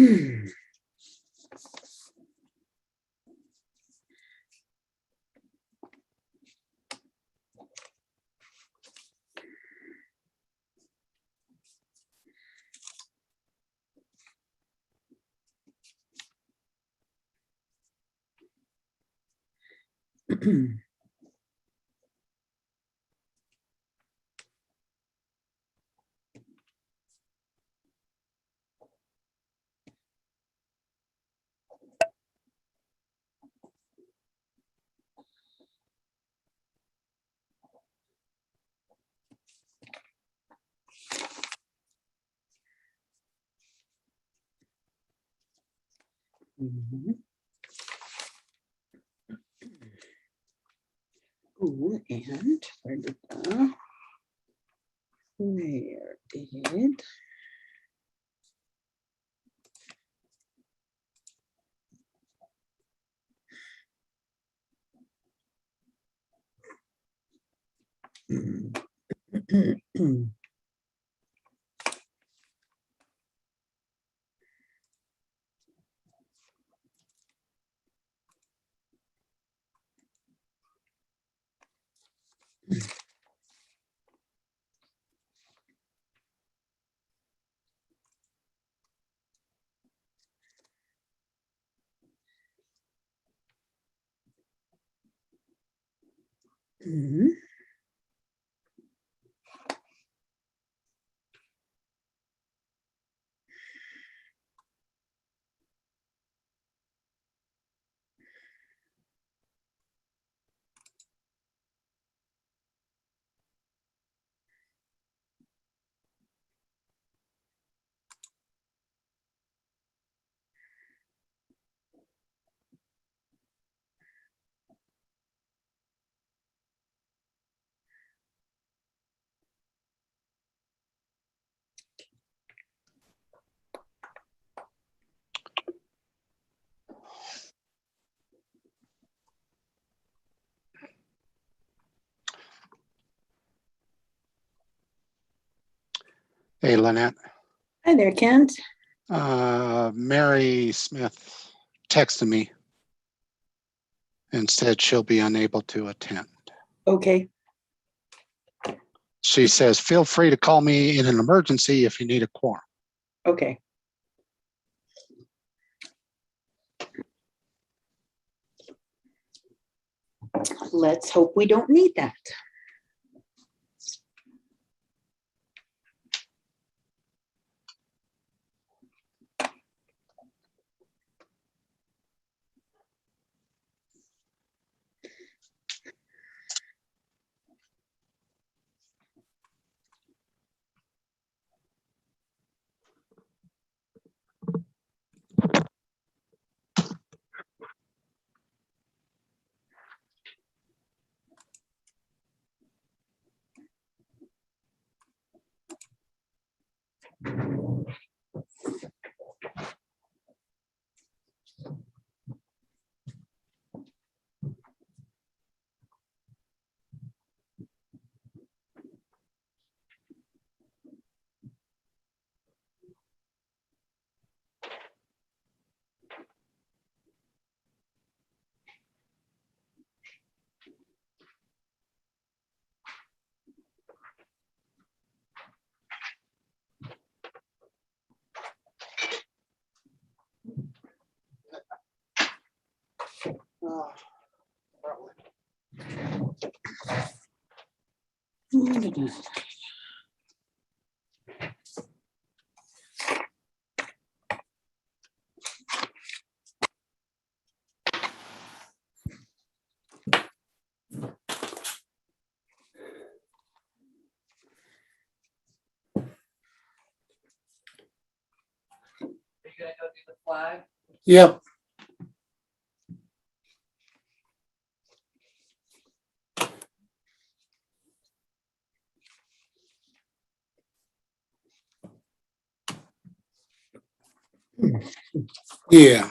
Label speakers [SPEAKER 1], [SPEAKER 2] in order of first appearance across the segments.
[SPEAKER 1] Ooh, and where did the where did
[SPEAKER 2] Hey, Lynette.
[SPEAKER 1] Hi there, Kent.
[SPEAKER 2] Mary Smith texted me and said she'll be unable to attend.
[SPEAKER 1] Okay.
[SPEAKER 2] She says, feel free to call me in an emergency if you need a quorum.
[SPEAKER 1] Okay. Let's hope we don't need that.
[SPEAKER 3] You gonna go do the flag?
[SPEAKER 2] Yep. Yeah.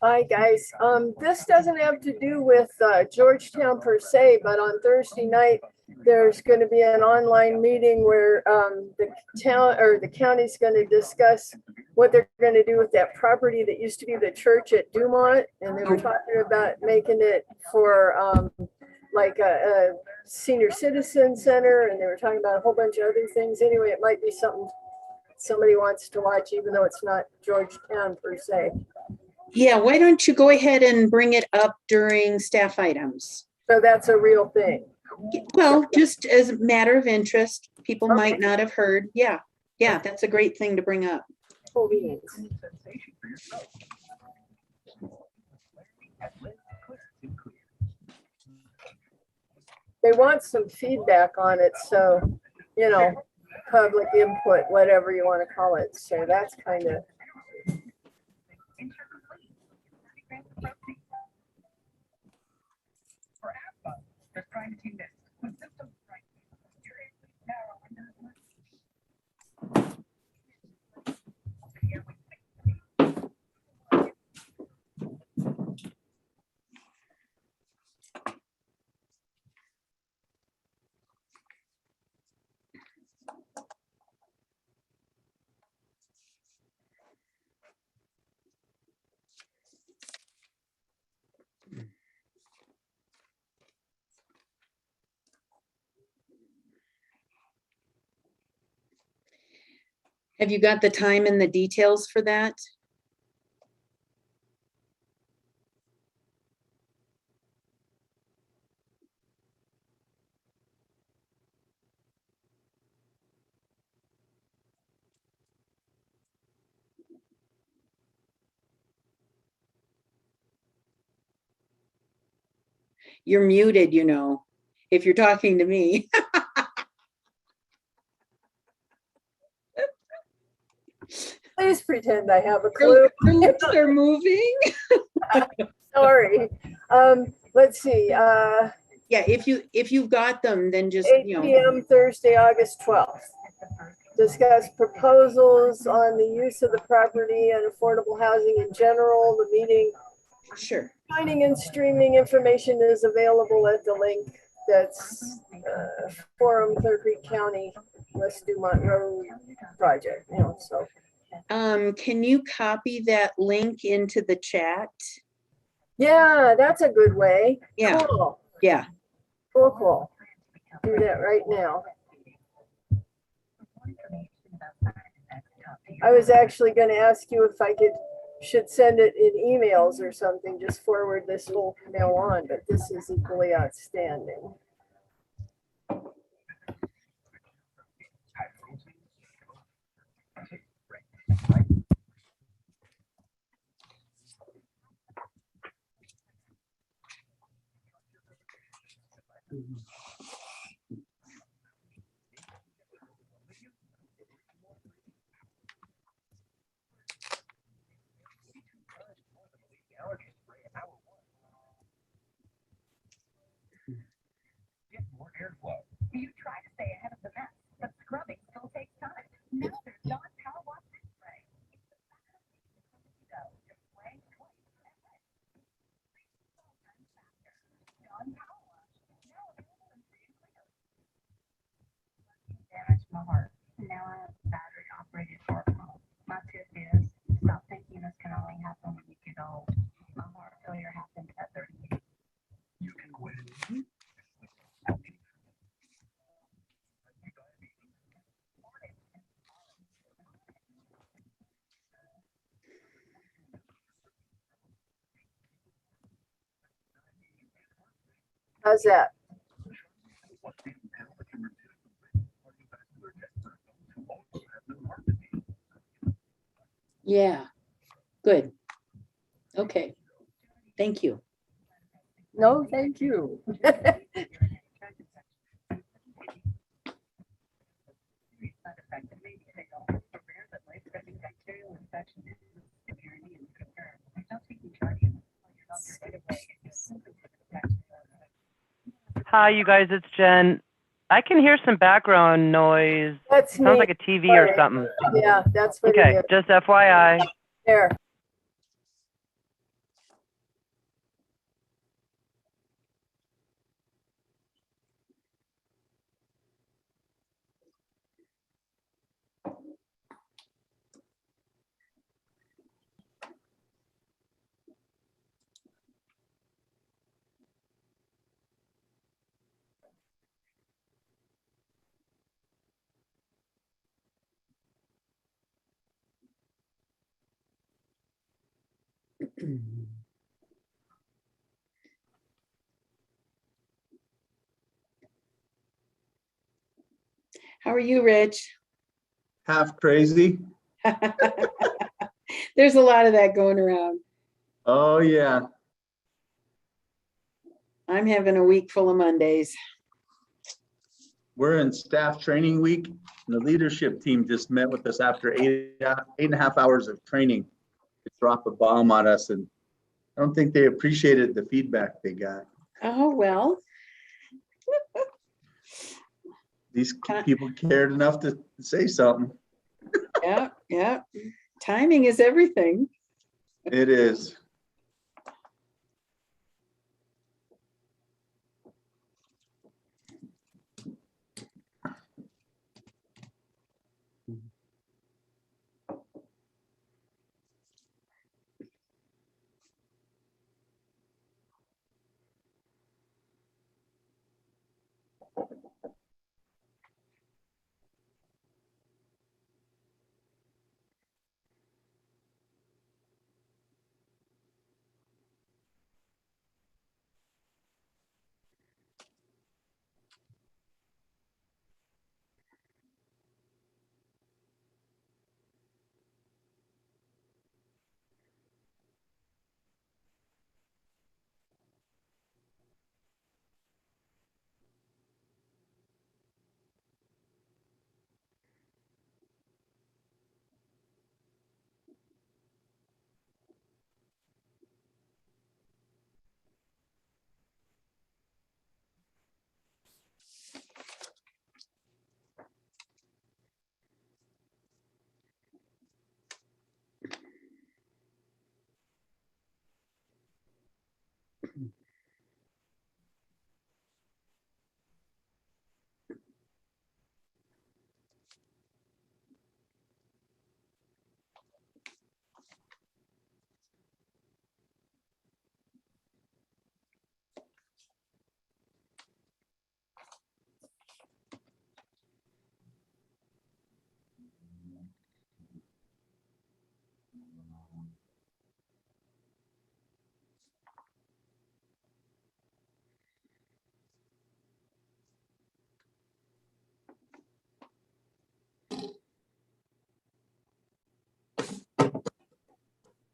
[SPEAKER 4] Hi, guys. This doesn't have to do with Georgetown per se, but on Thursday night, there's going to be an online meeting where the town or the county's going to discuss what they're going to do with that property that used to be the church at Dumont. And they were talking about making it for like a senior citizen center. And they were talking about a whole bunch of other things. Anyway, it might be something somebody wants to watch, even though it's not Georgetown per se.
[SPEAKER 1] Yeah, why don't you go ahead and bring it up during staff items?
[SPEAKER 4] So that's a real thing.
[SPEAKER 1] Well, just as a matter of interest, people
[SPEAKER 4] Okay.
[SPEAKER 1] might not have heard. Yeah, that's a great thing to bring up.
[SPEAKER 4] Cool beans. They want some feedback on it, so, you know, public input, whatever you want to call it. So that's kind of,
[SPEAKER 1] Have you got the time and the details for that? You're muted, you know, if you're talking to me.
[SPEAKER 4] please pretend I have a
[SPEAKER 1] Your
[SPEAKER 4] clue.
[SPEAKER 1] lips are moving.
[SPEAKER 4] Sorry. Let's see,
[SPEAKER 1] Yeah, if you've got them, then just,
[SPEAKER 4] 8
[SPEAKER 1] you know,
[SPEAKER 4] p.m. Thursday, August 12th. Discuss proposals on the use of the property and affordable housing in general. The meeting
[SPEAKER 1] sure.
[SPEAKER 4] finding and streaming information is available at the link that's Quorum, Clear Creek County, West Dumont Road project, you know, so.
[SPEAKER 1] Can you copy that link into the chat?
[SPEAKER 4] Yeah, that's a good way.
[SPEAKER 1] Yeah.
[SPEAKER 4] Cool,
[SPEAKER 1] Yeah,
[SPEAKER 4] cool. Do that right now. I was actually gonna ask you if I should send it in emails or something, just forward this whole mail on, but this is equally outstanding.
[SPEAKER 5] You try to stay ahead of the mess, but scrubbing still takes time. Now there's Dawn Power Wash Spray. Damaged my heart. Now I have a battery operated heart pump. My tip is stop thinking this can only happen when you get old. My heart failure happened at 38. You can quit.
[SPEAKER 4] How's that?
[SPEAKER 1] yeah, good. Okay, thank you.
[SPEAKER 4] No, thank you.
[SPEAKER 6] Hi, you guys, it's Jen. I can hear some background noise.
[SPEAKER 4] That's
[SPEAKER 6] Sounds
[SPEAKER 4] me.
[SPEAKER 6] like a TV or something.
[SPEAKER 4] Yeah, that's what
[SPEAKER 6] Okay,
[SPEAKER 4] it is.
[SPEAKER 6] just FYI.
[SPEAKER 4] There.
[SPEAKER 1] How are you, Rich?
[SPEAKER 7] Half crazy.
[SPEAKER 1] There's a lot of that going around.
[SPEAKER 7] Oh, yeah.
[SPEAKER 1] I'm having a week full of Mondays.
[SPEAKER 7] We're in staff training week. And the leadership team just met with us after 8.5 hours of training to drop a bomb on us. And I don't think they appreciated the feedback they got.
[SPEAKER 1] Oh, well,
[SPEAKER 7] These people cared enough to say something.
[SPEAKER 1] yeah, yeah. Timing is everything.
[SPEAKER 7] It is.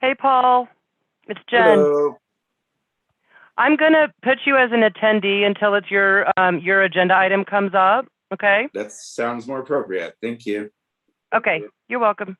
[SPEAKER 6] Hey, Paul, it's Jen.
[SPEAKER 8] Hello.
[SPEAKER 6] I'm gonna put you as an attendee until it's your agenda item comes up, okay?
[SPEAKER 8] That sounds more appropriate. Thank you.
[SPEAKER 6] Okay, you're welcome.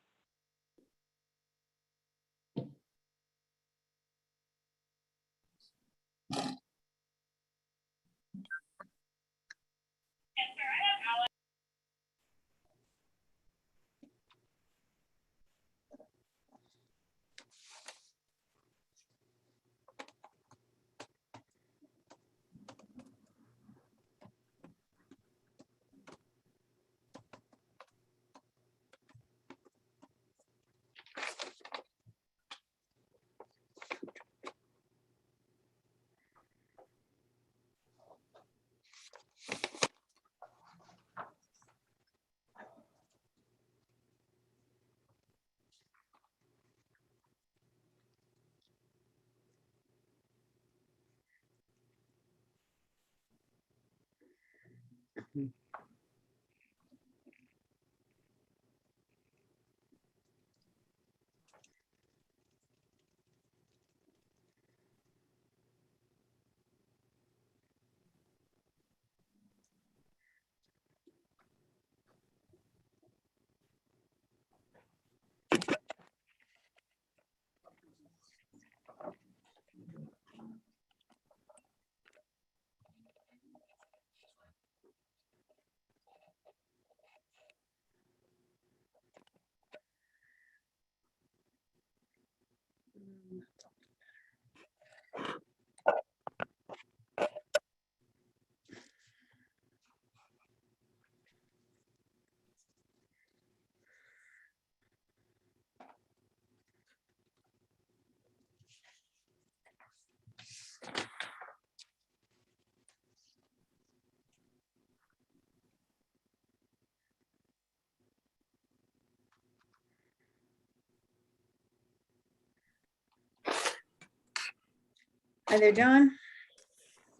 [SPEAKER 1] Hi there, John.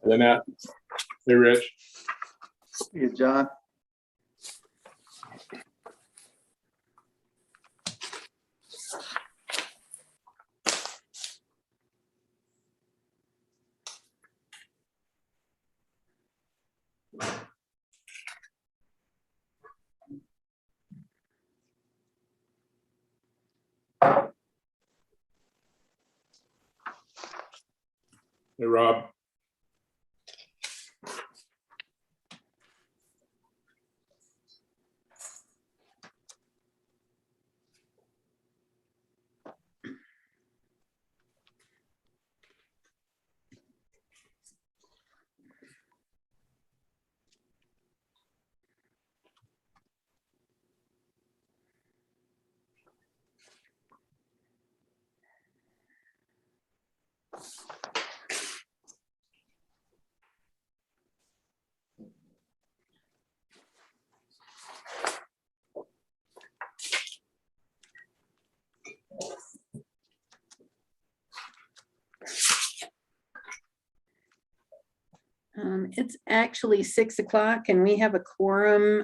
[SPEAKER 8] Hey, Matt. Hey, Rich.
[SPEAKER 7] Hey, John.
[SPEAKER 8] Hey, Rob.
[SPEAKER 1] It's actually 6 o'clock and we have a quorum.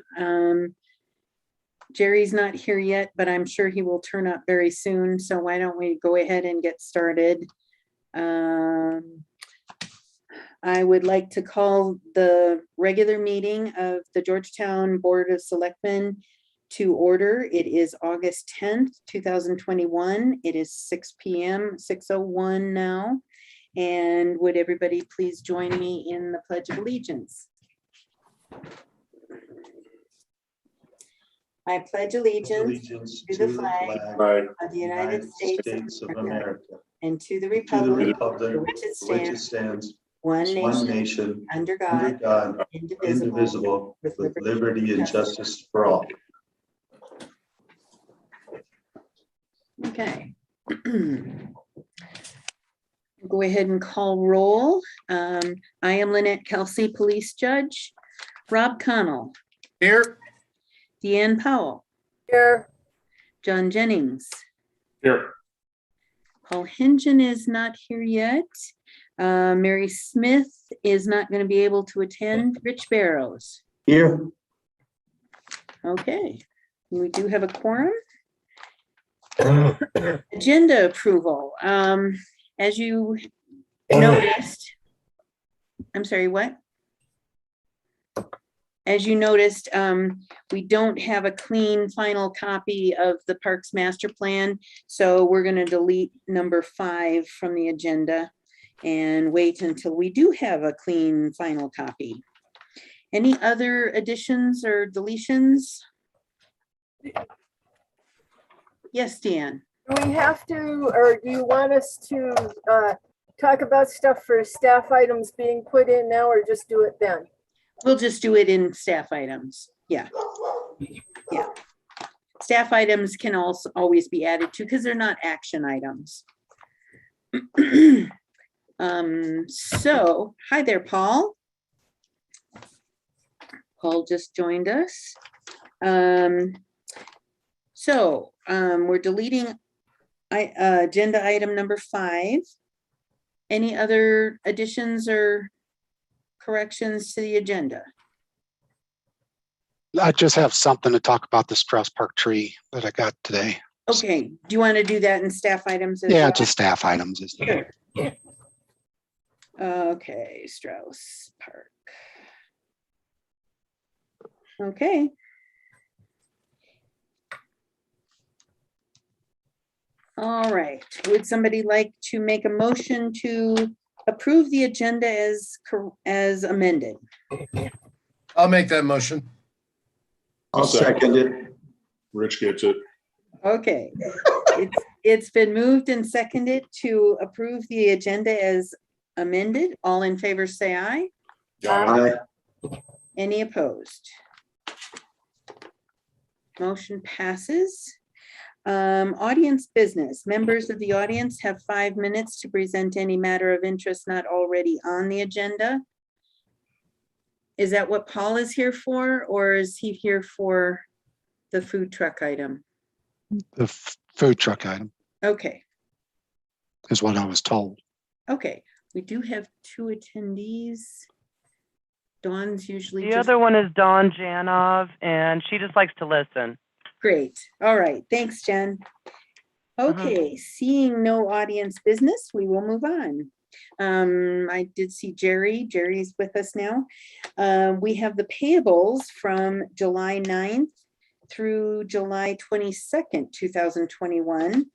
[SPEAKER 1] Jerry's not here yet, but I'm sure he will turn up very soon. So why don't we go ahead and get started? I would like to call the regular meeting of the Georgetown Board of Selectmen to order. It is August 10th, 2021. It is 6 p.m., 6:01 now. And would everybody please join me in the Pledge of Allegiance? I pledge allegiance to the flag
[SPEAKER 8] Bye.
[SPEAKER 1] of the United States
[SPEAKER 9] of America,
[SPEAKER 1] and to the
[SPEAKER 9] to the
[SPEAKER 1] republic
[SPEAKER 9] republic
[SPEAKER 1] for which it
[SPEAKER 9] for which it
[SPEAKER 1] stands,
[SPEAKER 9] stands,
[SPEAKER 1] one
[SPEAKER 9] one
[SPEAKER 1] nation,
[SPEAKER 9] nation,
[SPEAKER 1] under
[SPEAKER 9] under
[SPEAKER 1] God,
[SPEAKER 9] God,
[SPEAKER 1] indivisible,
[SPEAKER 9] indivisible,
[SPEAKER 1] with
[SPEAKER 9] with liberty and justice for all.
[SPEAKER 1] Okay. Go ahead and call roll. I am Lynette Kelsey, Police Judge. Rob Connell,
[SPEAKER 8] Here.
[SPEAKER 1] Deanne Powell,
[SPEAKER 4] Here,
[SPEAKER 1] John Jennings.
[SPEAKER 8] Here.
[SPEAKER 1] Paul Hingen is not here yet. Mary Smith is not going to be able to attend. Rich Barrows.
[SPEAKER 7] Here.
[SPEAKER 1] Okay, we do have a quorum. Agenda approval. As you noticed, I'm sorry, what? As you noticed, we don't have a clean final copy of the Parks Master Plan, so we're going to delete number 5 from the agenda and wait until we do have a clean final copy. Any other additions or deletions? Yes, Dan.
[SPEAKER 4] do we have to, or do you want us to talk about stuff for staff items being put in now, or just do it then?
[SPEAKER 1] We'll just do it in staff items. Yeah. Yeah. Staff items can also always be added to because they're not action items. So, hi there, Paul. Paul just joined us. We're deleting agenda item number 5. Any other additions or corrections to the agenda?
[SPEAKER 2] I just have something to talk about the Strauss Park tree that I got today.
[SPEAKER 1] Okay, do you want to do that in staff items as
[SPEAKER 2] Yeah,
[SPEAKER 1] well?
[SPEAKER 2] just staff items.
[SPEAKER 1] Sure. Okay, Strauss Park. Okay. All right, would somebody like to make a motion to approve the agenda as amended?
[SPEAKER 10] I'll make that motion.
[SPEAKER 7] I'll second it.
[SPEAKER 8] Rich gets it.
[SPEAKER 1] Okay, it's been moved and seconded to approve the agenda as amended. All in favor, say aye.
[SPEAKER 7] Aye.
[SPEAKER 1] Any opposed? Motion passes. Audience business. Members of the audience have 5 minutes to present any matter of interest not already on the agenda. Is that what Paul is here for, or is he here for the food truck item?
[SPEAKER 2] The food truck item
[SPEAKER 1] Okay,
[SPEAKER 2] is what I was told.
[SPEAKER 1] okay. We do have 2 attendees. Dawn's usually
[SPEAKER 6] The
[SPEAKER 1] just
[SPEAKER 6] other one is Dawn Janov, and she just likes to listen.
[SPEAKER 1] great. All right, thanks, Jen. Okay, seeing no audience business, we will move on. I did see Jerry. Jerry's with us now. We have the payables from July 9th through July 22nd, 2021.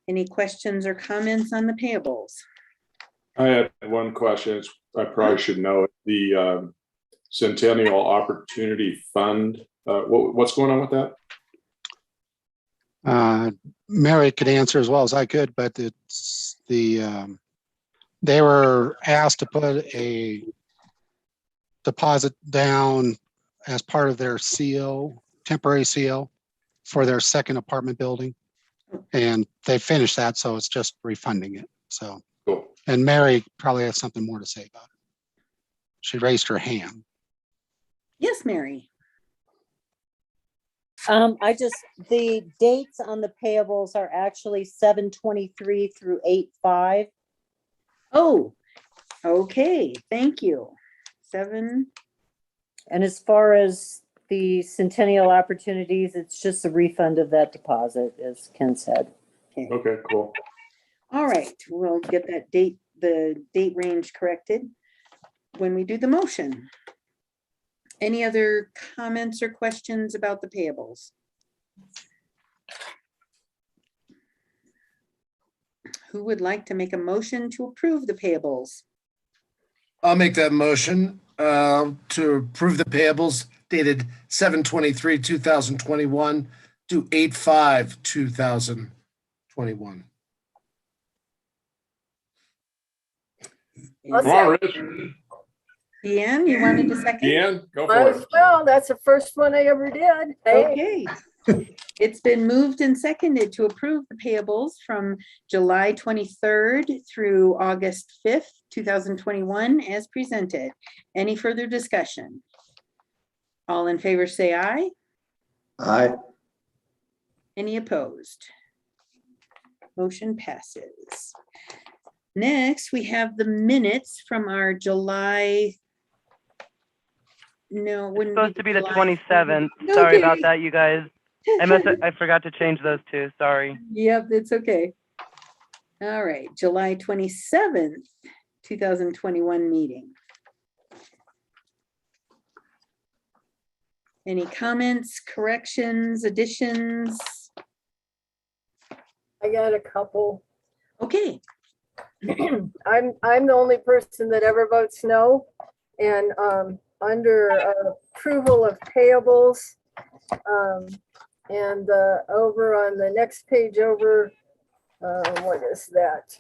[SPEAKER 1] Any questions or comments on the payables?
[SPEAKER 8] I had one question. I probably should know it. The Centennial Opportunity Fund. What's going on with that?
[SPEAKER 2] Mary could answer as well as I could, but it's the, they were asked to put a deposit down as part of their CO, temporary CO for their second apartment building. And they finished that, so it's just refunding it. So,
[SPEAKER 8] Cool.
[SPEAKER 2] and Mary probably has something more to say about it. She raised her hand.
[SPEAKER 1] Yes, Mary.
[SPEAKER 11] The dates on the payables are actually 7/23 through 8/5.
[SPEAKER 1] Oh, okay, thank you. 7.
[SPEAKER 11] And as far as the Centennial opportunities, it's just a refund of that deposit, as Ken said.
[SPEAKER 8] Okay, cool.
[SPEAKER 1] All right, we'll get that date, the date range corrected when we do the motion. Any other comments or questions about the payables? Who would like to make a motion to approve the payables?
[SPEAKER 10] I'll make that motion to approve the payables dated 7/23/2021 to 8/5/2021.
[SPEAKER 4] I'll
[SPEAKER 8] Come on,
[SPEAKER 4] second.
[SPEAKER 8] Rich.
[SPEAKER 1] Deanne, you wanted a second?
[SPEAKER 8] Deanne, go
[SPEAKER 4] Might
[SPEAKER 8] for
[SPEAKER 4] as
[SPEAKER 8] it.
[SPEAKER 4] well, that's the first one I ever did. Hey,
[SPEAKER 1] Okay. It's been moved and seconded to approve the payables from July 23rd through August 5th, 2021 as presented. Any further discussion? All in favor say aye.
[SPEAKER 9] Aye.
[SPEAKER 1] Any opposed? Motion passes. Next, we have the minutes from our July. No,
[SPEAKER 6] It's
[SPEAKER 1] wouldn't
[SPEAKER 6] supposed to be the
[SPEAKER 1] July
[SPEAKER 6] 27th. Sorry about
[SPEAKER 1] Okay.
[SPEAKER 6] that, you guys. I forgot to change those two. Sorry.
[SPEAKER 1] Yep, it's okay. All right, July 27th, 2021 meeting. Any comments, corrections, additions?
[SPEAKER 4] I got a couple.
[SPEAKER 1] Okay,
[SPEAKER 4] I'm the only person that ever votes no. And under approval of payables, and over on the next page over, what is that?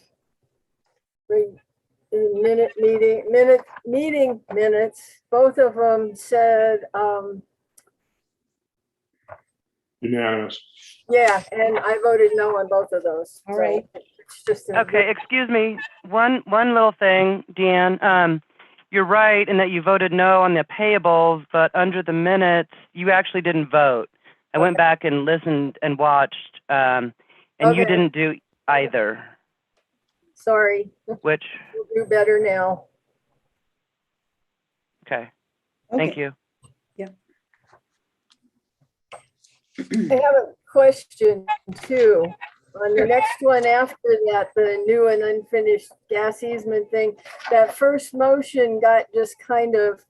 [SPEAKER 4] Meeting minutes, both of them said,
[SPEAKER 8] Unanimous.
[SPEAKER 4] yeah, and I voted no on both of those.
[SPEAKER 1] All
[SPEAKER 4] So
[SPEAKER 1] right.
[SPEAKER 4] it's just a-
[SPEAKER 6] Okay, excuse me. One little thing, Deanne. You're right in that you voted no on the payables, but under the minutes, you actually didn't vote. I went back and listened and watched, and you
[SPEAKER 4] Okay.
[SPEAKER 6] didn't do either,
[SPEAKER 4] Sorry,
[SPEAKER 6] which,
[SPEAKER 4] we'll do better now.
[SPEAKER 6] okay, thank
[SPEAKER 1] okay.
[SPEAKER 6] you.
[SPEAKER 4] I have a question too. On the next one after that, the new and unfinished gas easement thing, that first motion got just kind of,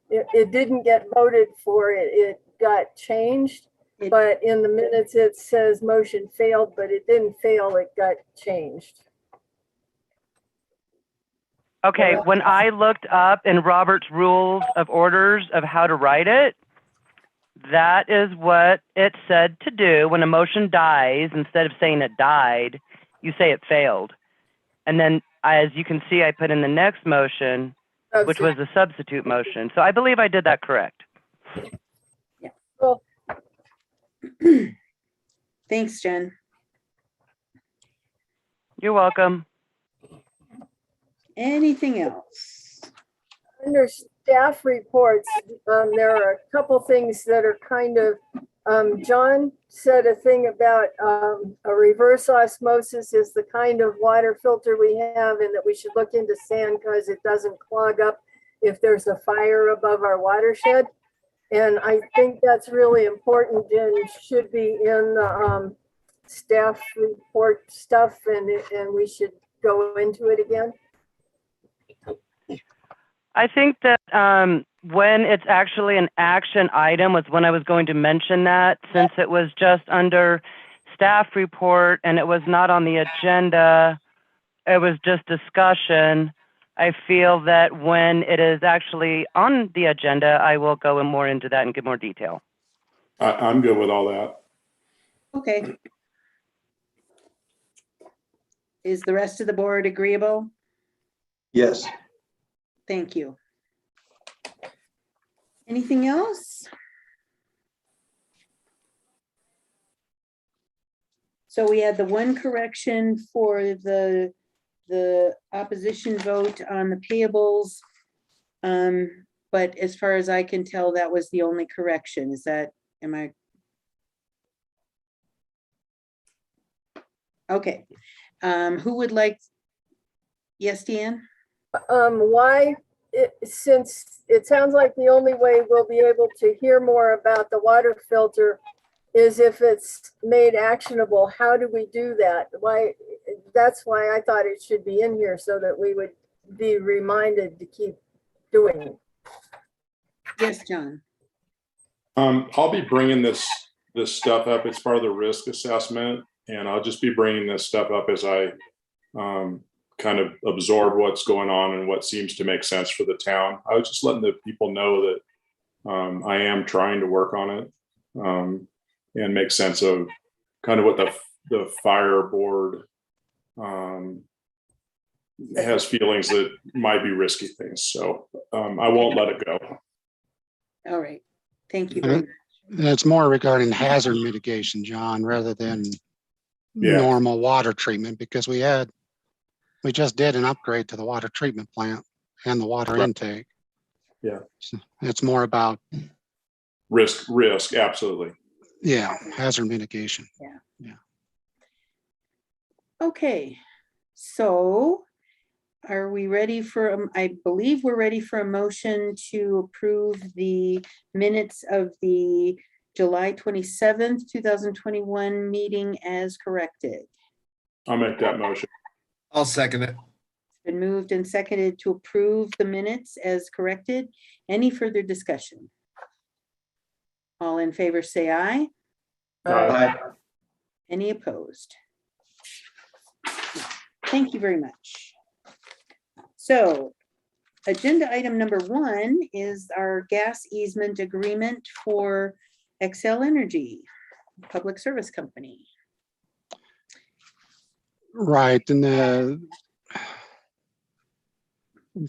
[SPEAKER 4] it didn't get voted for, it got changed.
[SPEAKER 1] It-
[SPEAKER 4] But in the minutes, it says motion failed, but it didn't fail, it got changed.
[SPEAKER 6] Okay, when I looked up in Robert's Rules of Orders of how to write it, that is what it said to do. When a motion dies, instead of saying it died, you say it failed. And then, as you can see, I put in the next motion, which was the substitute motion. So I believe I did that correct.
[SPEAKER 4] Well,
[SPEAKER 1] Thanks, Jen.
[SPEAKER 6] You're welcome.
[SPEAKER 1] Anything else?
[SPEAKER 4] under staff reports, there are a couple things that are kind of John said a thing about a reverse osmosis is the kind of water filter we have, and that we should look into sand because it doesn't clog up if there's a fire above our watershed. And I think that's really important and should be in the staff report stuff, and we should go into it again.
[SPEAKER 6] I think that when it's actually an action item was when I was going to mention that, since it was just under staff report and it was not on the agenda, it was just discussion. I feel that when it is actually on the agenda, I will go in more into that and give more detail.
[SPEAKER 8] I'm good with all that.
[SPEAKER 1] Okay. Is the rest of the board agreeable?
[SPEAKER 9] Yes.
[SPEAKER 1] Thank you. Anything else? So we had the one correction for the opposition vote on the payables. But as far as I can tell, that was the only correction. Is that, am I? Okay. Who would like? Yes, Deanne?
[SPEAKER 4] Why, since it sounds like the only way we'll be able to hear more about the water filter is if it's made actionable. How do we do that? Why? That's why I thought it should be in here so that we would be reminded to keep doing it.
[SPEAKER 1] Yes, John.
[SPEAKER 8] I'll be bringing this stuff up. It's part of the risk assessment, and I'll just be bringing this stuff up as I kind of absorb what's going on and what seems to make sense for the town. I was just letting the people know that I am trying to work on it and make sense of kind of what the fire board has feelings that might be risky things. So I won't let it go.
[SPEAKER 1] All right. Thank you very much.
[SPEAKER 2] It's more regarding hazard mitigation, John, rather than normal water treatment, because we just did an upgrade to the water treatment plant and the water intake.
[SPEAKER 8] Yeah.
[SPEAKER 2] So it's more about
[SPEAKER 8] risk, absolutely.
[SPEAKER 2] Yeah, hazard mitigation.
[SPEAKER 1] Yeah. Okay, so are we ready for, I believe we're ready for a motion to approve the minutes of the July 27th, 2021 meeting as corrected.
[SPEAKER 8] I'll make that motion.
[SPEAKER 10] I'll second it.
[SPEAKER 1] It's been moved and seconded to approve the minutes as corrected. Any further discussion? All in favor, say aye.
[SPEAKER 9] Aye.
[SPEAKER 1] Any opposed? Thank you very much. So agenda item number 1 is our gas easement agreement for Xcel Energy, public service company.
[SPEAKER 2] Right, and the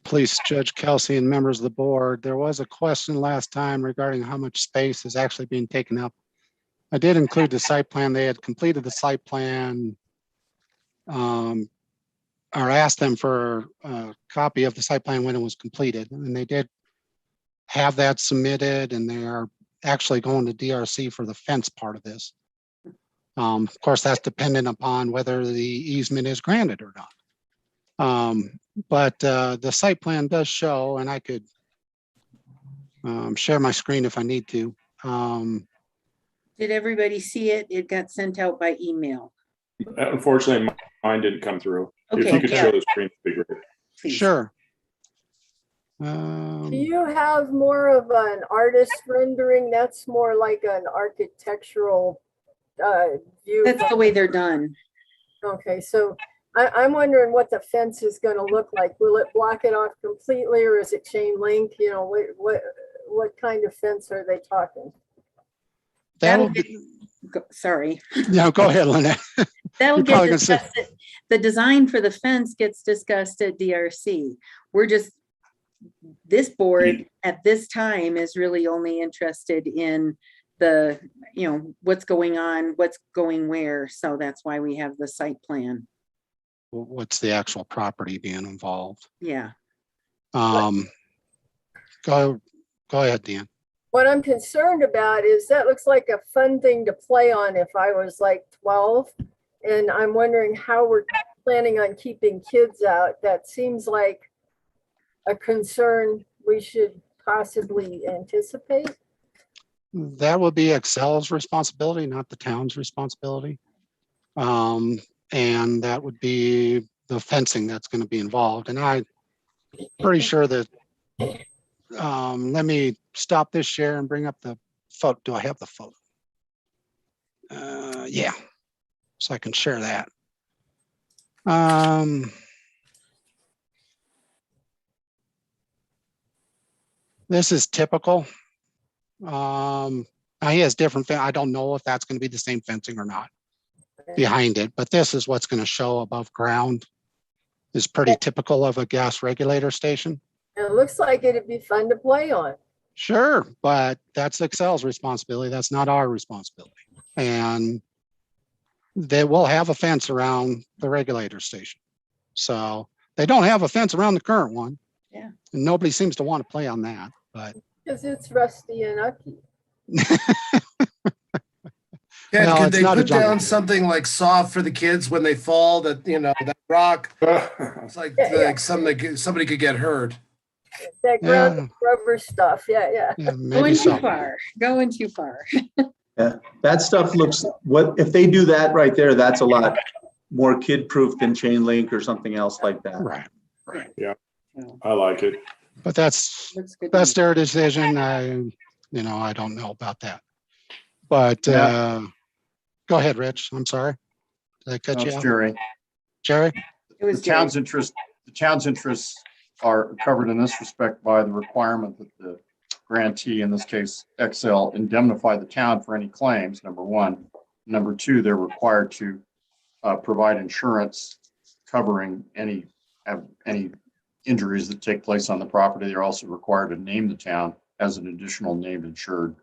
[SPEAKER 2] police, Judge Kelsey, and members of the board, there was a question last time regarding how much space is actually being taken up. I did include the site plan. They had completed the site plan, or asked them for a copy of the site plan when it was completed, and they did have that submitted, and they are actually going to DRC for the fence part of this. Of course, that's dependent upon whether the easement is granted or not. But the site plan does show, and I could share my screen if I need to.
[SPEAKER 1] Did everybody see it? It got sent out by email.
[SPEAKER 8] Unfortunately, mine didn't come through. If
[SPEAKER 1] Okay,
[SPEAKER 8] you could
[SPEAKER 1] yeah.
[SPEAKER 8] show the screen, it'd be great.
[SPEAKER 1] Please.
[SPEAKER 2] Sure.
[SPEAKER 4] Do you have more of an artist rendering? That's more like an architectural view.
[SPEAKER 1] That's the way they're done.
[SPEAKER 4] Okay, so I'm wondering what the fence is going to look like. Will it block it off completely, or is it chain link? You know, what kind of fence are they talking?
[SPEAKER 2] That'll
[SPEAKER 1] Sorry.
[SPEAKER 2] No, go ahead, Lynette.
[SPEAKER 1] That'll get discussed. The design for the fence gets discussed at DRC. We're just, this board at this time is really only interested in the, what's going on, what's going where. So that's why we have the site plan.
[SPEAKER 2] What's the actual property being involved?
[SPEAKER 1] Yeah.
[SPEAKER 2] Go ahead, Dan.
[SPEAKER 4] What I'm concerned about is that looks like a fun thing to play on if I was like 12. And I'm wondering how we're planning on keeping kids out. That seems like a concern we should possibly anticipate.
[SPEAKER 2] That would be Excel's responsibility, not the town's responsibility. And that would be the fencing that's going to be involved. And I'm pretty sure that, let me stop this share and bring up the photo. Do I have the photo? Yeah, so I can share that. This is typical. Now he has different, I don't know if that's going to be the same fencing or not behind it, but this is what's going to show above ground. Is pretty typical of a gas regulator station.
[SPEAKER 4] It looks like it'd be fun to play on.
[SPEAKER 2] Sure, but that's Excel's responsibility. That's not our responsibility. And they will have a fence around the regulator station. So they don't have a fence around the current one.
[SPEAKER 1] Yeah.
[SPEAKER 2] And nobody seems to want to play on that, but.
[SPEAKER 4] Because it's rusty and ucky.
[SPEAKER 10] Ken,
[SPEAKER 2] Well,
[SPEAKER 10] could
[SPEAKER 2] it's
[SPEAKER 10] they
[SPEAKER 2] not a
[SPEAKER 10] put
[SPEAKER 2] jungle
[SPEAKER 10] down
[SPEAKER 2] gym.
[SPEAKER 10] something like soft for the kids when they fall, that, that rock? It's like,
[SPEAKER 4] Yeah.
[SPEAKER 10] somebody could get hurt.
[SPEAKER 4] That ground rubber stuff. Yeah.
[SPEAKER 2] Yeah, maybe
[SPEAKER 1] Going
[SPEAKER 2] so.
[SPEAKER 1] too far, going too far.
[SPEAKER 7] Yeah, that stuff looks, what, if they do that right there, that's a lot more kid-proof than chain link or something else like that.
[SPEAKER 2] Right.
[SPEAKER 8] Yeah,
[SPEAKER 1] So,
[SPEAKER 8] I like it.
[SPEAKER 2] But that's
[SPEAKER 1] looks good to
[SPEAKER 2] that's
[SPEAKER 1] me.
[SPEAKER 2] their decision. I don't know about that. But
[SPEAKER 9] Yeah.
[SPEAKER 2] go ahead, Rich. I'm sorry. Did I cut
[SPEAKER 9] No,
[SPEAKER 2] you
[SPEAKER 9] it's
[SPEAKER 2] off?
[SPEAKER 9] Jerry.
[SPEAKER 2] Jerry?
[SPEAKER 1] It was
[SPEAKER 9] The town's interests are covered in this respect by the requirement that the grantee, in this case, Excel, indemnify the town for any claims, number one. Number two, they're required to provide insurance covering any injuries that take place on the property. They're also required to name the town as an additional named insured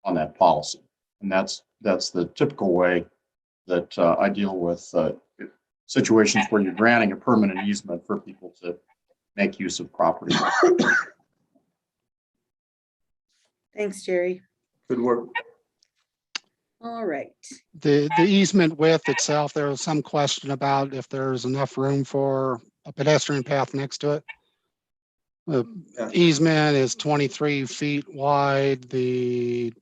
[SPEAKER 9] on that policy. And that's the typical way that I deal with situations where you're granting a permanent easement for people to make use of property.
[SPEAKER 1] Thanks, Jerry.
[SPEAKER 7] Good work.
[SPEAKER 1] All right.
[SPEAKER 2] The easement width itself, there was some question about if there's enough room for a pedestrian path next to it. The easement is 23 feet wide. The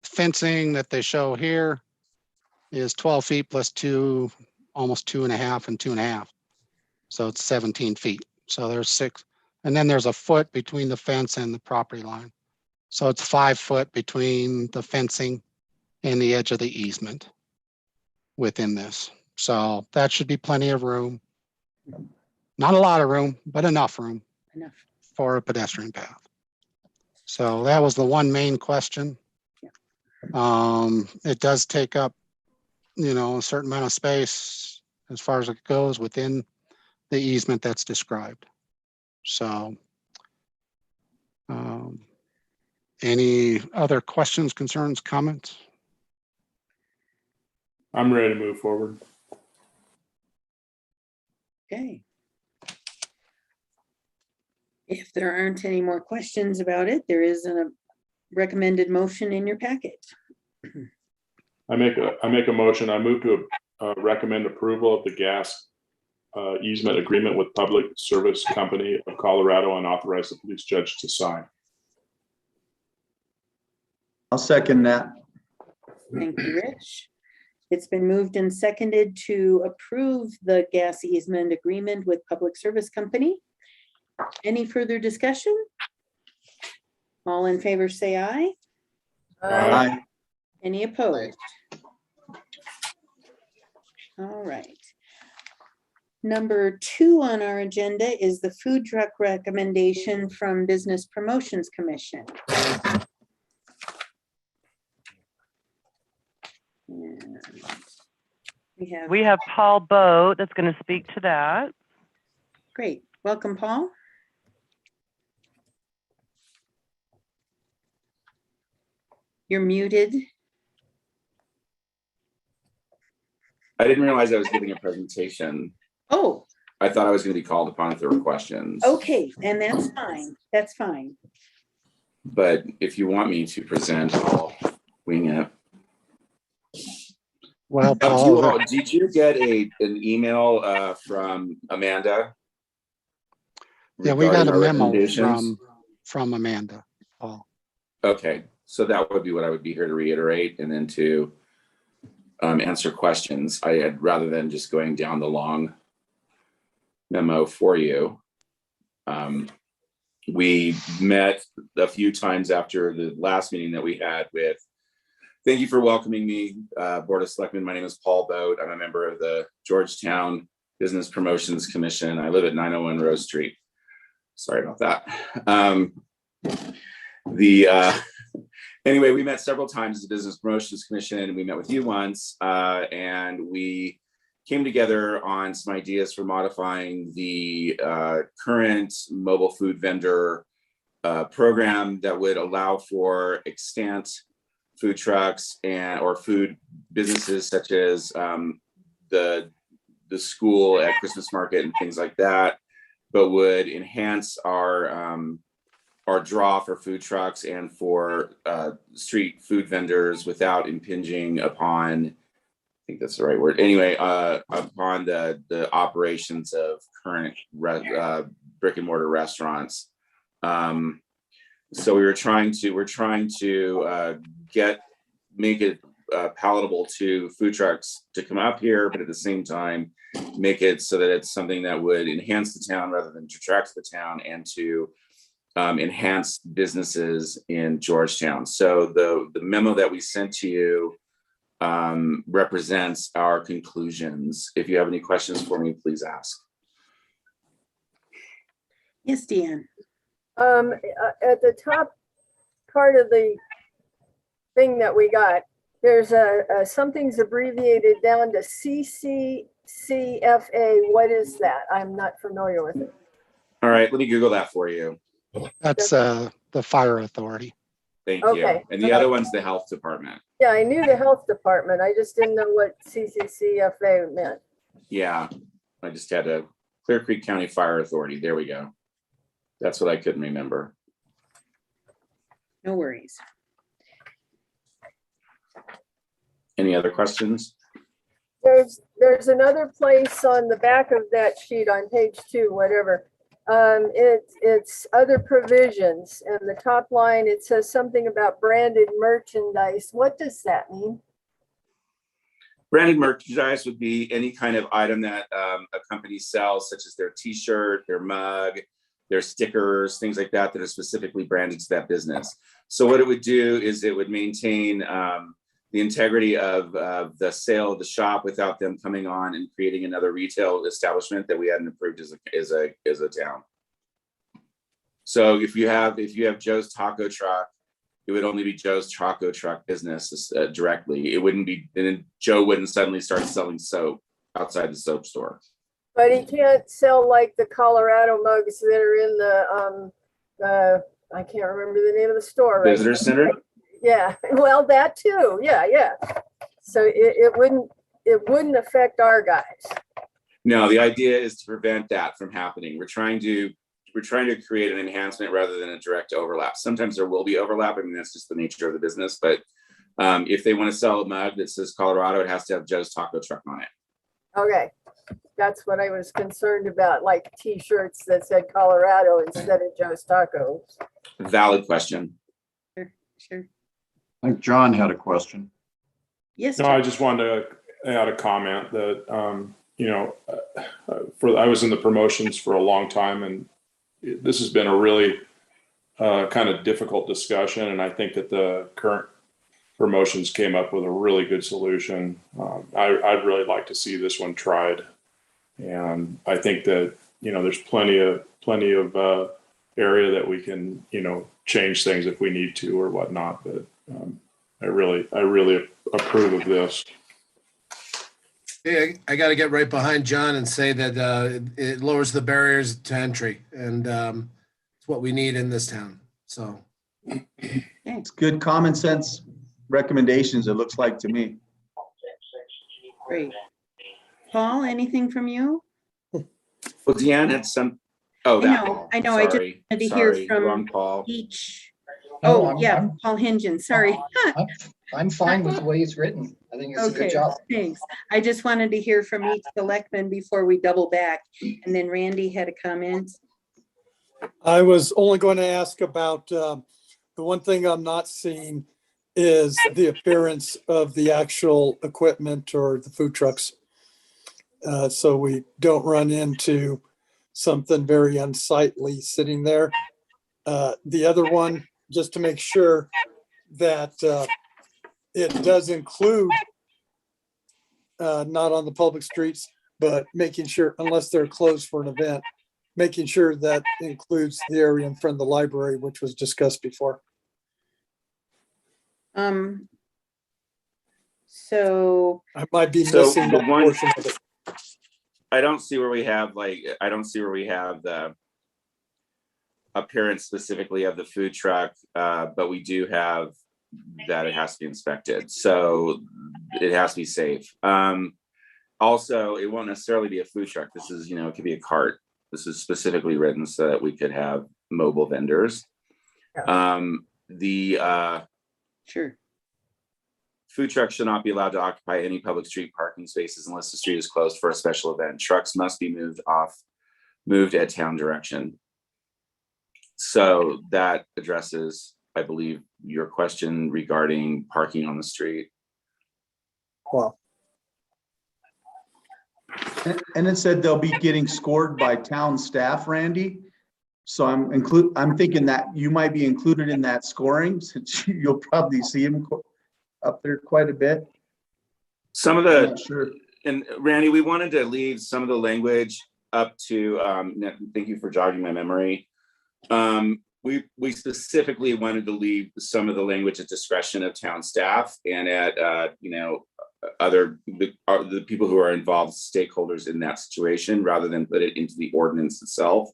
[SPEAKER 2] fencing that they show here is 12 feet plus two, almost 2.5 and 2.5. So it's 17 feet. So there's 6. And then there's a foot between the fence and the property line. So it's 5 foot between the fencing and the edge of the easement within this. So that should be plenty of room. Not a lot of room, but enough room
[SPEAKER 1] Enough.
[SPEAKER 2] for a pedestrian path. So that was the one main question. It does take up, a certain amount of space as far as it goes within the easement that's described. So any other questions, concerns, comments?
[SPEAKER 8] I'm ready to move forward.
[SPEAKER 1] Okay. If there aren't any more questions about it, there is a recommended motion in your packet.
[SPEAKER 8] I make a motion. I move to recommend approval of the gas easement agreement with Public Service Company of Colorado and authorize the police judge to sign.
[SPEAKER 7] I'll second that.
[SPEAKER 1] Thank you, Rich. It's been moved and seconded to approve the gas easement agreement with Public Service Company. Any further discussion? All in favor, say aye.
[SPEAKER 7] Aye.
[SPEAKER 1] Any opposed? All right. Number 2 on our agenda is the food truck recommendation from Business Promotions Commission. And
[SPEAKER 6] We have Paul Boat that's going to speak to that.
[SPEAKER 1] Great. Welcome, Paul. You're muted.
[SPEAKER 12] I didn't realize I was giving a presentation.
[SPEAKER 1] Oh,
[SPEAKER 12] I thought I was going to be called upon if there were questions.
[SPEAKER 1] okay. And that's fine. That's fine.
[SPEAKER 12] But if you want me to present, I'll wing it.
[SPEAKER 2] Well,
[SPEAKER 12] Oh,
[SPEAKER 2] Paul,
[SPEAKER 12] did you get an email from Amanda?
[SPEAKER 2] yeah, we got
[SPEAKER 12] regarding
[SPEAKER 2] a
[SPEAKER 12] our
[SPEAKER 2] memo
[SPEAKER 12] recommendations?
[SPEAKER 2] from Amanda, Paul.
[SPEAKER 12] Okay, so that would be what I would be here to reiterate and then to answer questions. I had, rather than just going down the long memo for you. We met a few times after the last meeting that we had with, thank you for welcoming me, Board of Selectmen. My name is Paul Boat. I'm a member of the Georgetown Business Promotions Commission. I live at 901 Rose Street. Sorry about that. Anyway, we met several times as the Business Promotions Commission, and we met with you once, and we came together on some ideas for modifying the current mobile food vendor program that would allow for extant food trucks and or food businesses such as the school at Christmas market and things like that, but would enhance our draw for food trucks and for street food vendors without impinging upon, I think that's the right word. Anyway, upon the operations of current brick and mortar restaurants. So we're trying to make it palatable to food trucks to come up here, but at the same time, make it so that it's something that would enhance the town rather than detract the town, and to enhance businesses in Georgetown. So the memo that we sent to you represents our conclusions. If you have any questions for me, please ask.
[SPEAKER 1] Yes, Deanne.
[SPEAKER 4] At the top part of the thing that we got, there's something's abbreviated down to CCCFA. What is that? I'm not familiar with it.
[SPEAKER 12] All right, let me Google that for you.
[SPEAKER 2] That's the fire authority.
[SPEAKER 12] Thank
[SPEAKER 4] Okay.
[SPEAKER 12] you. And the other one's the health department.
[SPEAKER 4] Yeah, I knew the health department. I just didn't know what CCCFA meant.
[SPEAKER 12] Yeah, I just had a Clear Creek County Fire Authority. There we go. That's what I couldn't remember.
[SPEAKER 1] No worries.
[SPEAKER 12] Any other questions?
[SPEAKER 4] There's another place on the back of that sheet on page 2, whatever. It's other provisions, and the top line, it says something about branded merchandise. What does that mean?
[SPEAKER 12] Branded merchandise would be any kind of item that a company sells, such as their t-shirt, their mug, their stickers, things like that, that are specifically branded to that business. So what it would do is it would maintain the integrity of the sale of the shop without them coming on and creating another retail establishment that we hadn't approved as a town. So if you have Joe's Taco Truck, it would only be Joe's Taco Truck business directly. It wouldn't be, and then Joe wouldn't suddenly start selling soap outside the soap store.
[SPEAKER 4] But he can't sell like the Colorado mugs that are in the I can't remember the name of the store. Right?
[SPEAKER 12] Visitor Center?
[SPEAKER 4] Yeah, well, that too. Yeah. So it wouldn't affect our guys.
[SPEAKER 12] No, the idea is to prevent that from happening. We're trying to create an enhancement rather than a direct overlap. Sometimes there will be overlap. I mean, that's just the nature of the business. But if they want to sell a mug that says Colorado, it has to have Joe's Taco Truck on it.
[SPEAKER 4] Okay, that's what I was concerned about, like T-shirts that said Colorado instead of Joe's Tacos.
[SPEAKER 12] Valid question.
[SPEAKER 1] Sure.
[SPEAKER 9] I think John had a question.
[SPEAKER 1] Yes.
[SPEAKER 8] No, I just wanted to add a comment that, I was in the promotions for a long time, and this has been a really kind of difficult discussion. And I think that the current promotions came up with a really good solution. I'd really like to see this one tried. And I think that, there's plenty of area that we can, change things if we need to or whatnot. But I really approve of this.
[SPEAKER 10] Yeah, I got to get right behind John and say that it lowers the barriers to entry, and it's what we need in this town. So
[SPEAKER 7] It's good common sense recommendations, it looks like to me.
[SPEAKER 1] Great. Paul, anything from you?
[SPEAKER 12] Well, Deanne had some. Oh, that
[SPEAKER 1] I know. I just wanted to hear from
[SPEAKER 12] wrong Paul.
[SPEAKER 1] each Oh,
[SPEAKER 13] I'm-
[SPEAKER 1] yeah,
[SPEAKER 13] I'm-
[SPEAKER 1] Paul Hingen, sorry.
[SPEAKER 13] I'm fine with the way it's written. I think it's a good
[SPEAKER 1] Okay,
[SPEAKER 13] job.
[SPEAKER 1] thanks. I just wanted to hear from each selectman before we double back. And then Randy had a comment.
[SPEAKER 14] I was only going to ask about, the one thing I'm not seeing is the appearance of the actual equipment or the food trucks. So we don't run into something very unsightly sitting there. The other one, just to make sure that it does include not on the public streets, but making sure, unless they're closed for an event, making sure that includes the area in front of the library, which was discussed before.
[SPEAKER 1] So,
[SPEAKER 14] I might be
[SPEAKER 12] So
[SPEAKER 14] missing
[SPEAKER 12] the
[SPEAKER 14] that
[SPEAKER 12] one-
[SPEAKER 14] portion of it.
[SPEAKER 12] I don't see where we have the appearance specifically of the food truck, but we do have that it has to be inspected. So it has to be safe. Also, it won't necessarily be a food truck. This is, it could be a cart. This is specifically written so that we could have mobile vendors.
[SPEAKER 1] sure.
[SPEAKER 12] Food trucks should not be allowed to occupy any public street parking spaces unless the street is closed for a special event. Trucks must be moved at town direction. So that addresses, I believe, your question regarding parking on the street.
[SPEAKER 14] Wow.
[SPEAKER 7] And it said they'll be getting scored by town staff, Randy. So I'm thinking that you might be included in that scoring, since you'll probably see them up there quite a bit.
[SPEAKER 12] Some of
[SPEAKER 7] I'm
[SPEAKER 12] the,
[SPEAKER 7] not sure.
[SPEAKER 12] and Randy, we wanted to leave some of the language up to, thank you for jogging my memory. We specifically wanted to leave some of the language at discretion of town staff and at, the people who are involved, stakeholders in that situation, rather than put it into the ordinance itself,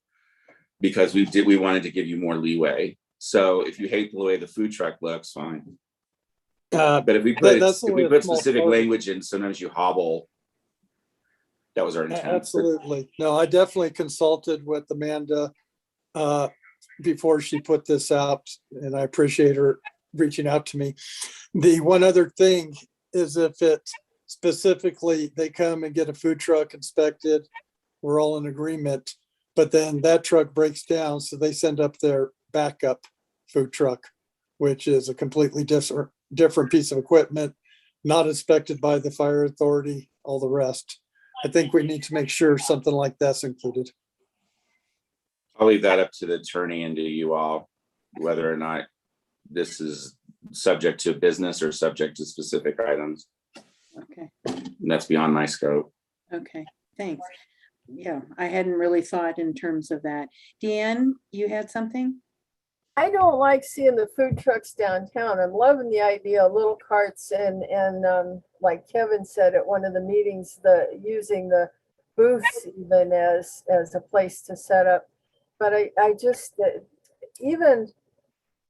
[SPEAKER 12] because we wanted to give you more leeway. So if you hate the way the food truck looks, fine. But if we put specific language in, sometimes you hobble. That was our intent.
[SPEAKER 14] Absolutely. No, I definitely consulted with Amanda before she put this out, and I appreciate her reaching out to me. The one other thing is, if it specifically, they come and get a food truck inspected, we're all in agreement, but then that truck breaks down, so they send up their backup food truck, which is a completely different piece of equipment, not inspected by the fire authority, all the rest. I think we need to make sure something like that's included.
[SPEAKER 12] I'll leave that up to the attorney and to you all, whether or not this is subject to business or subject to specific items.
[SPEAKER 1] Okay.
[SPEAKER 12] And that's beyond my scope.
[SPEAKER 1] Okay, thanks. Yeah, I hadn't really thought in terms of that. Deanne, you had something?
[SPEAKER 4] I don't like seeing the food trucks downtown. I'm loving the idea of little carts and like Kevin said at one of the meetings, using the booths even as a place to set up. But I just, even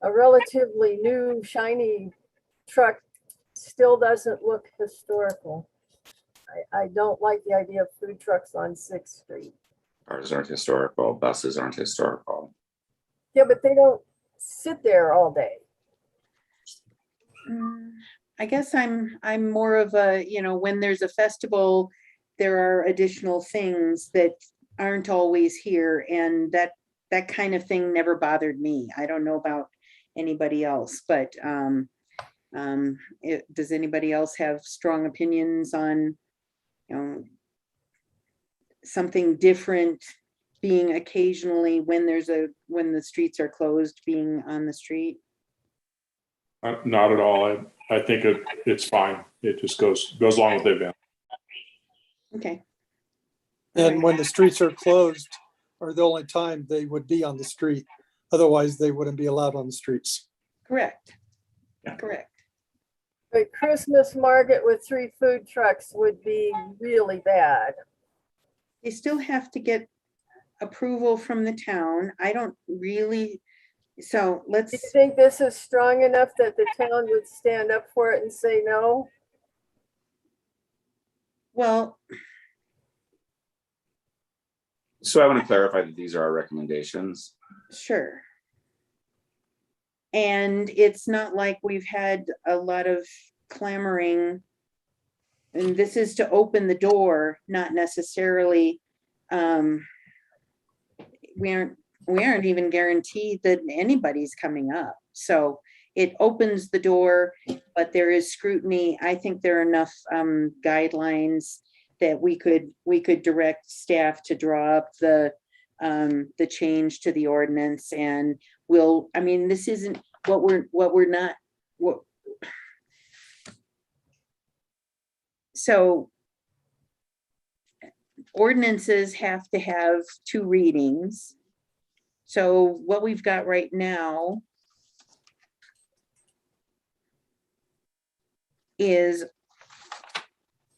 [SPEAKER 4] a relatively new shiny truck still doesn't look historical. I don't like the idea of food trucks on 6th Street.
[SPEAKER 12] Cars aren't historical, buses aren't historical.
[SPEAKER 4] Yeah, but they don't sit there all day.
[SPEAKER 1] I guess I'm more of a, when there's a festival, there are additional things that aren't always here, and that kind of thing never bothered me. I don't know about anybody else, but does anybody else have strong opinions on, something different being occasionally when the streets are closed, being on the street?
[SPEAKER 8] Not at all. I think it's fine. It just goes along with the event.
[SPEAKER 1] Okay.
[SPEAKER 14] And when the streets are closed, are the only time they would be on the street. Otherwise, they wouldn't be allowed on the streets.
[SPEAKER 1] Correct. Correct.
[SPEAKER 4] But Christmas market with 3 food trucks would be really bad.
[SPEAKER 1] They still have to get approval from the town. I don't really, so
[SPEAKER 4] Do you
[SPEAKER 1] let's,
[SPEAKER 4] think this is strong enough that the town would stand up for it and say no?
[SPEAKER 1] well,
[SPEAKER 12] So I want to clarify that these are our recommendations.
[SPEAKER 1] sure. And it's not like we've had a lot of clamoring. And this is to open the door, not necessarily, we aren't even guaranteed that anybody's coming up. So it opens the door, but there is scrutiny. I think there are enough guidelines that we could direct staff to draw up the change to the ordinance, and I mean, this isn't what we're not, so ordinances have to have 2 readings. So what we've got right now is,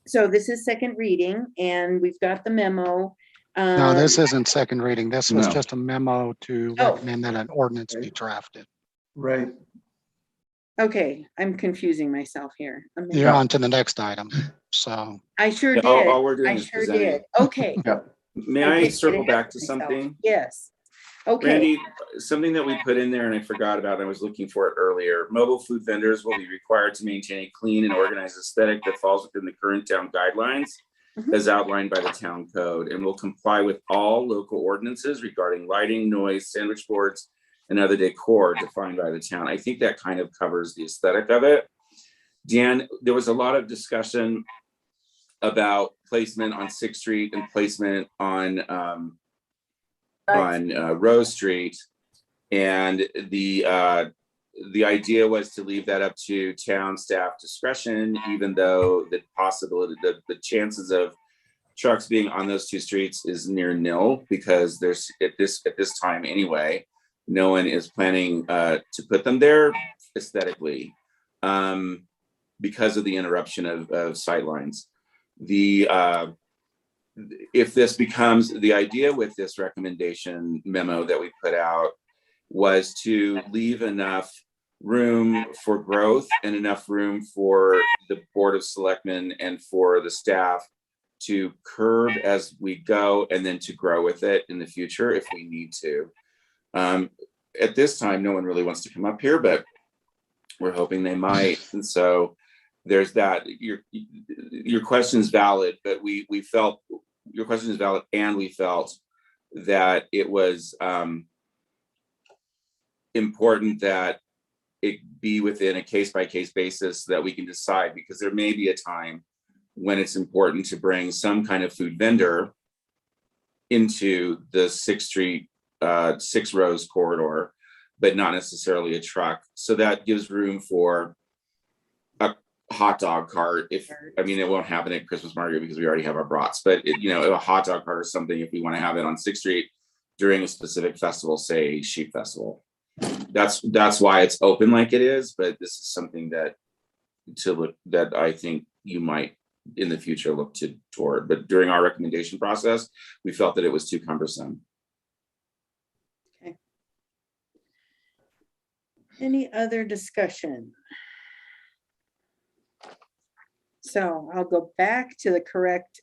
[SPEAKER 1] so this is second reading, and we've got the memo.
[SPEAKER 2] No, this isn't second reading. This was
[SPEAKER 7] No.
[SPEAKER 2] just a memo to
[SPEAKER 1] Oh.
[SPEAKER 2] recommend that an ordinance be drafted.
[SPEAKER 7] Right.
[SPEAKER 1] Okay, I'm confusing myself here.
[SPEAKER 2] You're on to the next item, so.
[SPEAKER 1] I sure
[SPEAKER 12] Yeah,
[SPEAKER 1] did.
[SPEAKER 12] all we're doing
[SPEAKER 1] I
[SPEAKER 12] is
[SPEAKER 1] sure
[SPEAKER 12] presenting.
[SPEAKER 1] did. Okay.
[SPEAKER 12] May
[SPEAKER 1] I
[SPEAKER 12] I
[SPEAKER 1] did
[SPEAKER 12] circle
[SPEAKER 1] get ahead
[SPEAKER 12] back
[SPEAKER 1] of
[SPEAKER 12] to
[SPEAKER 1] myself.
[SPEAKER 12] something?
[SPEAKER 1] Yes. Okay.
[SPEAKER 12] Randy, something that we put in there and I forgot about, and I was looking for it earlier. Mobile food vendors will be required to maintain a clean and organized aesthetic that falls within the current town guidelines as outlined by the town code, and will comply with all local ordinances regarding lighting, noise, sandwich boards, and other decor defined by the town. I think that kind of covers the aesthetic of it. Dan, there was a lot of discussion about placement on 6th Street and placement on Rose Street, and the idea was to leave that up to town staff discretion, even though the possibility, the chances of trucks being on those 2 streets is near nil, because there's at this time anyway, no one is planning to put them there aesthetically, because of the interruption of sight lines. If this becomes the idea with this recommendation memo that we put out, was to leave enough room for growth and enough room for the Board of Selectmen and for the staff to curb as we go, and then to grow with it in the future if we need to. At this time, no one really wants to come up here, but we're hoping they might. And so there's that. Your question is valid, but we felt your question is valid, and we felt that it was important that it be within a case-by-case basis so that we can decide, because there may be a time when it's important to bring some kind of food vendor into the 6th Street, 6 Rose corridor, but not necessarily a truck. So that gives room for a hot dog cart. I mean, it won't happen at Christmas market because we already have our brats, but a hot dog cart or something, if we want to have it on 6th Street during a specific festival, say Sheep Festival. That's why it's open like it is, but this is something that I think you might in the future look toward. But during our recommendation process, we felt that it was too cumbersome.
[SPEAKER 1] Okay. Any other discussion? So I'll go back to the correct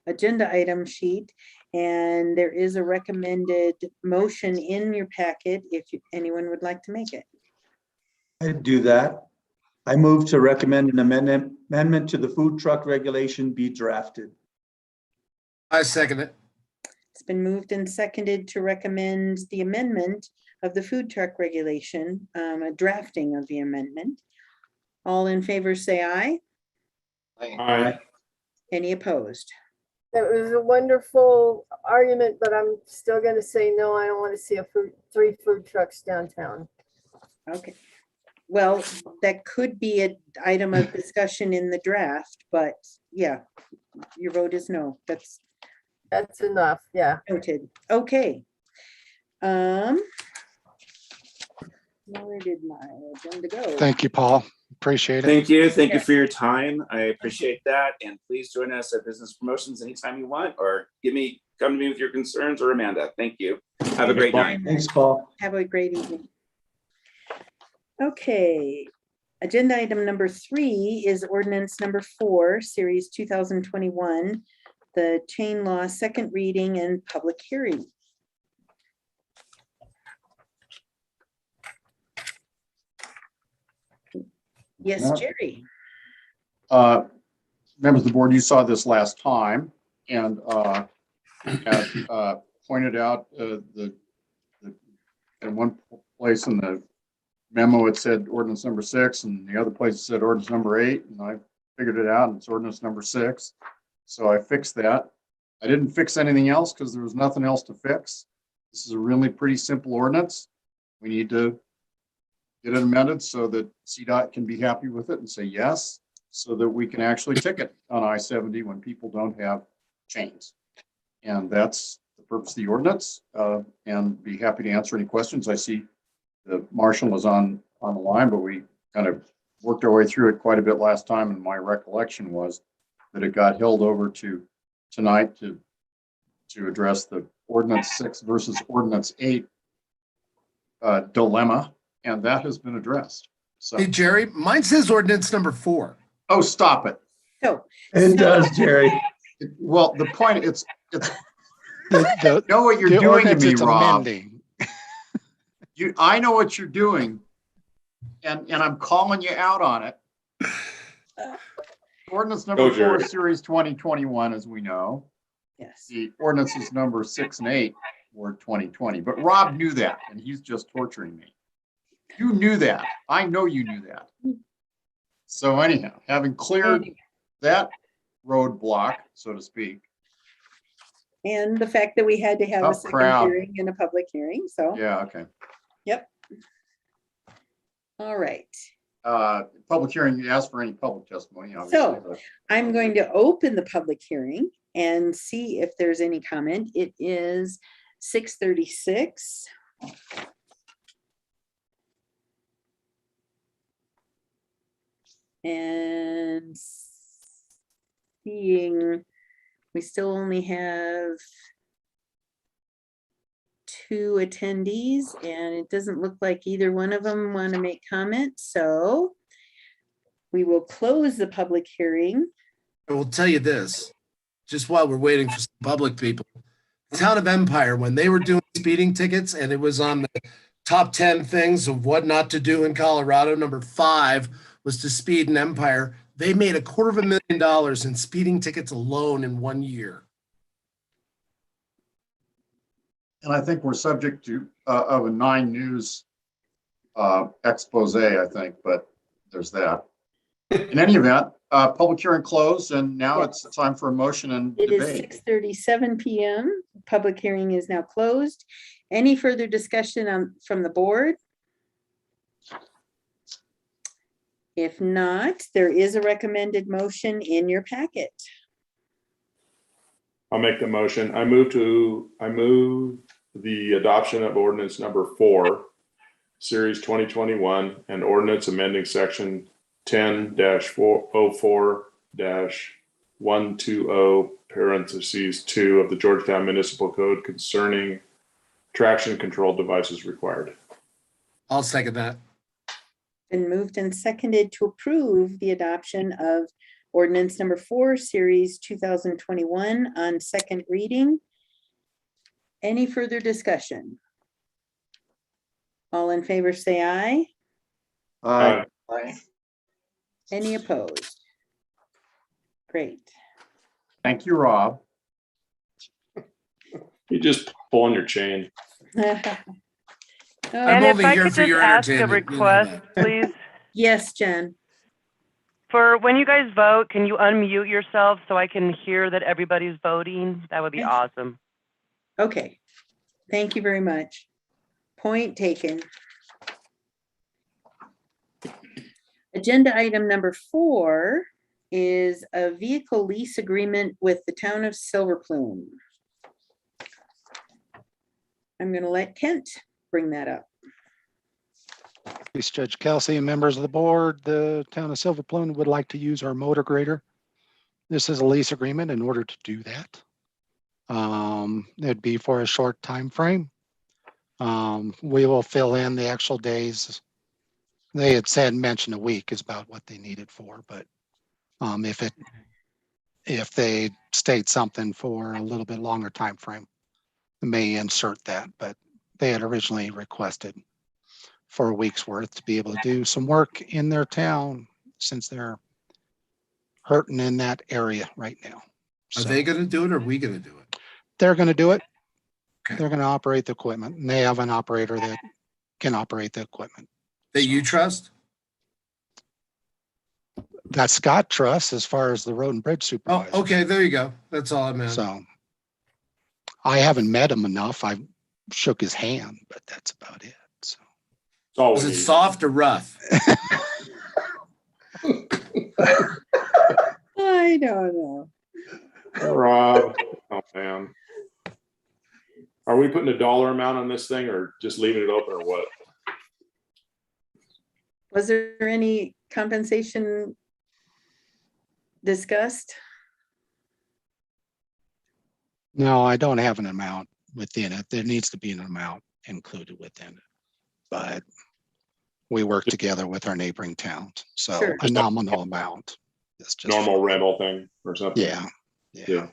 [SPEAKER 1] agenda item sheet, and there is a recommended motion in your packet if anyone would like to make it.
[SPEAKER 7] I'd do that. I move to recommend an amendment to the food truck regulation be drafted.
[SPEAKER 10] I second it.
[SPEAKER 1] It's been moved and seconded to recommend the amendment of the food truck regulation, a drafting of the amendment. All in favor say aye.
[SPEAKER 8] Aye.
[SPEAKER 1] Any opposed?
[SPEAKER 4] It was a wonderful argument, but I'm still going to say no. I don't want to see 3 food trucks downtown.
[SPEAKER 1] Okay. Well, that could be an item of discussion in the draft, but yeah, your vote is no. That's
[SPEAKER 4] enough. Yeah.
[SPEAKER 1] noted. Okay. Where did my agenda go?
[SPEAKER 2] Thank you, Paul. Appreciate it.
[SPEAKER 12] Thank you. Thank you for your time. I appreciate that. And please join us at Business Promotions anytime you want, or come to me with your concerns, or Amanda. Thank you. Have a great night.
[SPEAKER 7] Thanks, Paul.
[SPEAKER 1] Have a great evening. Okay. Agenda item number 3 is ordinance number 4, series 2021, the chain law, second reading and public hearing. Yes,
[SPEAKER 9] Yeah.
[SPEAKER 1] Jerry.
[SPEAKER 9] Members of the board, you saw this last time and had pointed out in one place in the memo, it said ordinance number 6, and the other place it said ordinance number 8, and I figured it out, and it's ordinance number 6. So I fixed that. I didn't fix anything else because there was nothing else to fix. This is a really pretty simple ordinance. We need to get it amended so that CDOT can be happy with it and say yes, so that we can actually ticket on I-70 when people don't have chains. And that's the purpose of the ordinance, and be happy to answer any questions. I see the marshal was on the line, but we kind of worked our way through it quite a bit last time. And my recollection was that it got held over to tonight to address the ordinance 6 versus ordinance 8 dilemma. And that has been addressed. So,
[SPEAKER 10] Hey, Jerry, mine says ordinance number 4.
[SPEAKER 9] oh, stop it.
[SPEAKER 1] So,
[SPEAKER 7] It does, Jerry.
[SPEAKER 9] Well, the point, it's
[SPEAKER 2] The
[SPEAKER 9] know what you're
[SPEAKER 2] the
[SPEAKER 9] doing to
[SPEAKER 2] ordinance
[SPEAKER 9] me,
[SPEAKER 2] it's
[SPEAKER 9] Rob.
[SPEAKER 2] amending.
[SPEAKER 9] I know what you're doing, and I'm calling you out on it. Ordinance number
[SPEAKER 8] Go,
[SPEAKER 9] 4,
[SPEAKER 8] Jerry.
[SPEAKER 9] series 2021, as we know.
[SPEAKER 1] yes.
[SPEAKER 9] The ordinances number 6 and 8 were 2020, but Rob knew that, and he's just torturing me. You knew that. I know you knew that. So anyhow, having cleared that roadblock, so to speak.
[SPEAKER 1] And the fact that we had to have a
[SPEAKER 9] Tough
[SPEAKER 1] second
[SPEAKER 9] crowd.
[SPEAKER 1] hearing and a public hearing, so,
[SPEAKER 9] Yeah, okay.
[SPEAKER 1] yep. All right,
[SPEAKER 9] Public hearing, you asked for any public testimony, obviously.
[SPEAKER 1] So,
[SPEAKER 9] but-
[SPEAKER 1] I'm going to open the public hearing and see if there's any comment. It is 6:36. And seeing, we still only have 2 attendees, and it doesn't look like either one of them want to make comment, so we will close the public hearing.
[SPEAKER 10] I will tell you this, just while we're waiting for some public people. The town of Empire, when they were doing speeding tickets and it was on the top 10 things of what not to do in Colorado, number 5 was to speed in Empire. They made $250,000 in speeding tickets alone in 1 year.
[SPEAKER 9] And I think we're subject to of a 9 News expose, I think, but there's that. In any event, public hearing closed, and now it's time for a motion and
[SPEAKER 1] It is
[SPEAKER 9] debate.
[SPEAKER 1] 6:37 PM. Public hearing is now closed. Any further discussion from the board? If not, there is a recommended motion in your packet.
[SPEAKER 8] I'll make the motion. I move the adoption of ordinance number 4, series 2021, and ordinance amending section 10-404-120 parentheses 2 of the Georgetown Municipal Code concerning traction control devices required.
[SPEAKER 10] I'll second that.
[SPEAKER 1] Been moved and seconded to approve the adoption of ordinance number 4, series 2021 on second reading. Any further discussion? All in favor, say aye.
[SPEAKER 8] Aye.
[SPEAKER 1] Any opposed? Great.
[SPEAKER 9] Thank you, Rob.
[SPEAKER 8] You just pull on your chain.
[SPEAKER 6] And if
[SPEAKER 10] only
[SPEAKER 6] I
[SPEAKER 10] here
[SPEAKER 6] could
[SPEAKER 10] for
[SPEAKER 6] just
[SPEAKER 10] your
[SPEAKER 6] ask a
[SPEAKER 10] entertainment, you know
[SPEAKER 6] request,
[SPEAKER 10] that.
[SPEAKER 6] please.
[SPEAKER 1] Yes, Jen.
[SPEAKER 6] For when you guys vote, can you unmute yourself so I can hear that everybody's voting? That would be
[SPEAKER 1] Yes.
[SPEAKER 6] awesome.
[SPEAKER 1] Okay. Thank you very much. Point taken. Agenda item number 4 is a vehicle lease agreement with the town of Silver Plume. I'm going to let Kent bring that up.
[SPEAKER 2] Police Judge Kelsey and members of the board, the town of Silver Plume would like to use our motor grader. This is a lease agreement. In order to do that, it'd be for a short time frame. We will fill in the actual days. They had mentioned a week is about what they needed for, but if they state something for a little bit longer time frame, they may insert that. But they had originally requested for a week's worth to be able to do some work in their town since they're hurting in that area right now.
[SPEAKER 10] Are
[SPEAKER 2] So
[SPEAKER 10] they gonna do it or are we gonna do it?
[SPEAKER 2] they're going to do it.
[SPEAKER 10] Okay.
[SPEAKER 2] They're going to operate the equipment, and they have an operator that can operate the equipment.
[SPEAKER 10] That you trust?
[SPEAKER 2] That Scott trusts as far as the road and bridge
[SPEAKER 10] Oh,
[SPEAKER 2] supervisor.
[SPEAKER 10] okay, there you go. That's all I meant.
[SPEAKER 2] So I haven't met him enough. I shook his hand, but that's about it. So
[SPEAKER 8] It's all
[SPEAKER 10] Is
[SPEAKER 8] we
[SPEAKER 10] it
[SPEAKER 8] need.
[SPEAKER 10] soft or rough?
[SPEAKER 1] I don't know.
[SPEAKER 8] Rob, oh man. Are we putting a dollar amount on this thing or just leaving it open or what?
[SPEAKER 1] Was there any compensation discussed?
[SPEAKER 2] no, I don't have an amount within it. There needs to be an amount included within it. But we work together with our neighboring towns. So
[SPEAKER 1] Sure.
[SPEAKER 2] a nominal amount. It's just
[SPEAKER 8] Normal rental thing or something?
[SPEAKER 2] Yeah.
[SPEAKER 8] Yeah.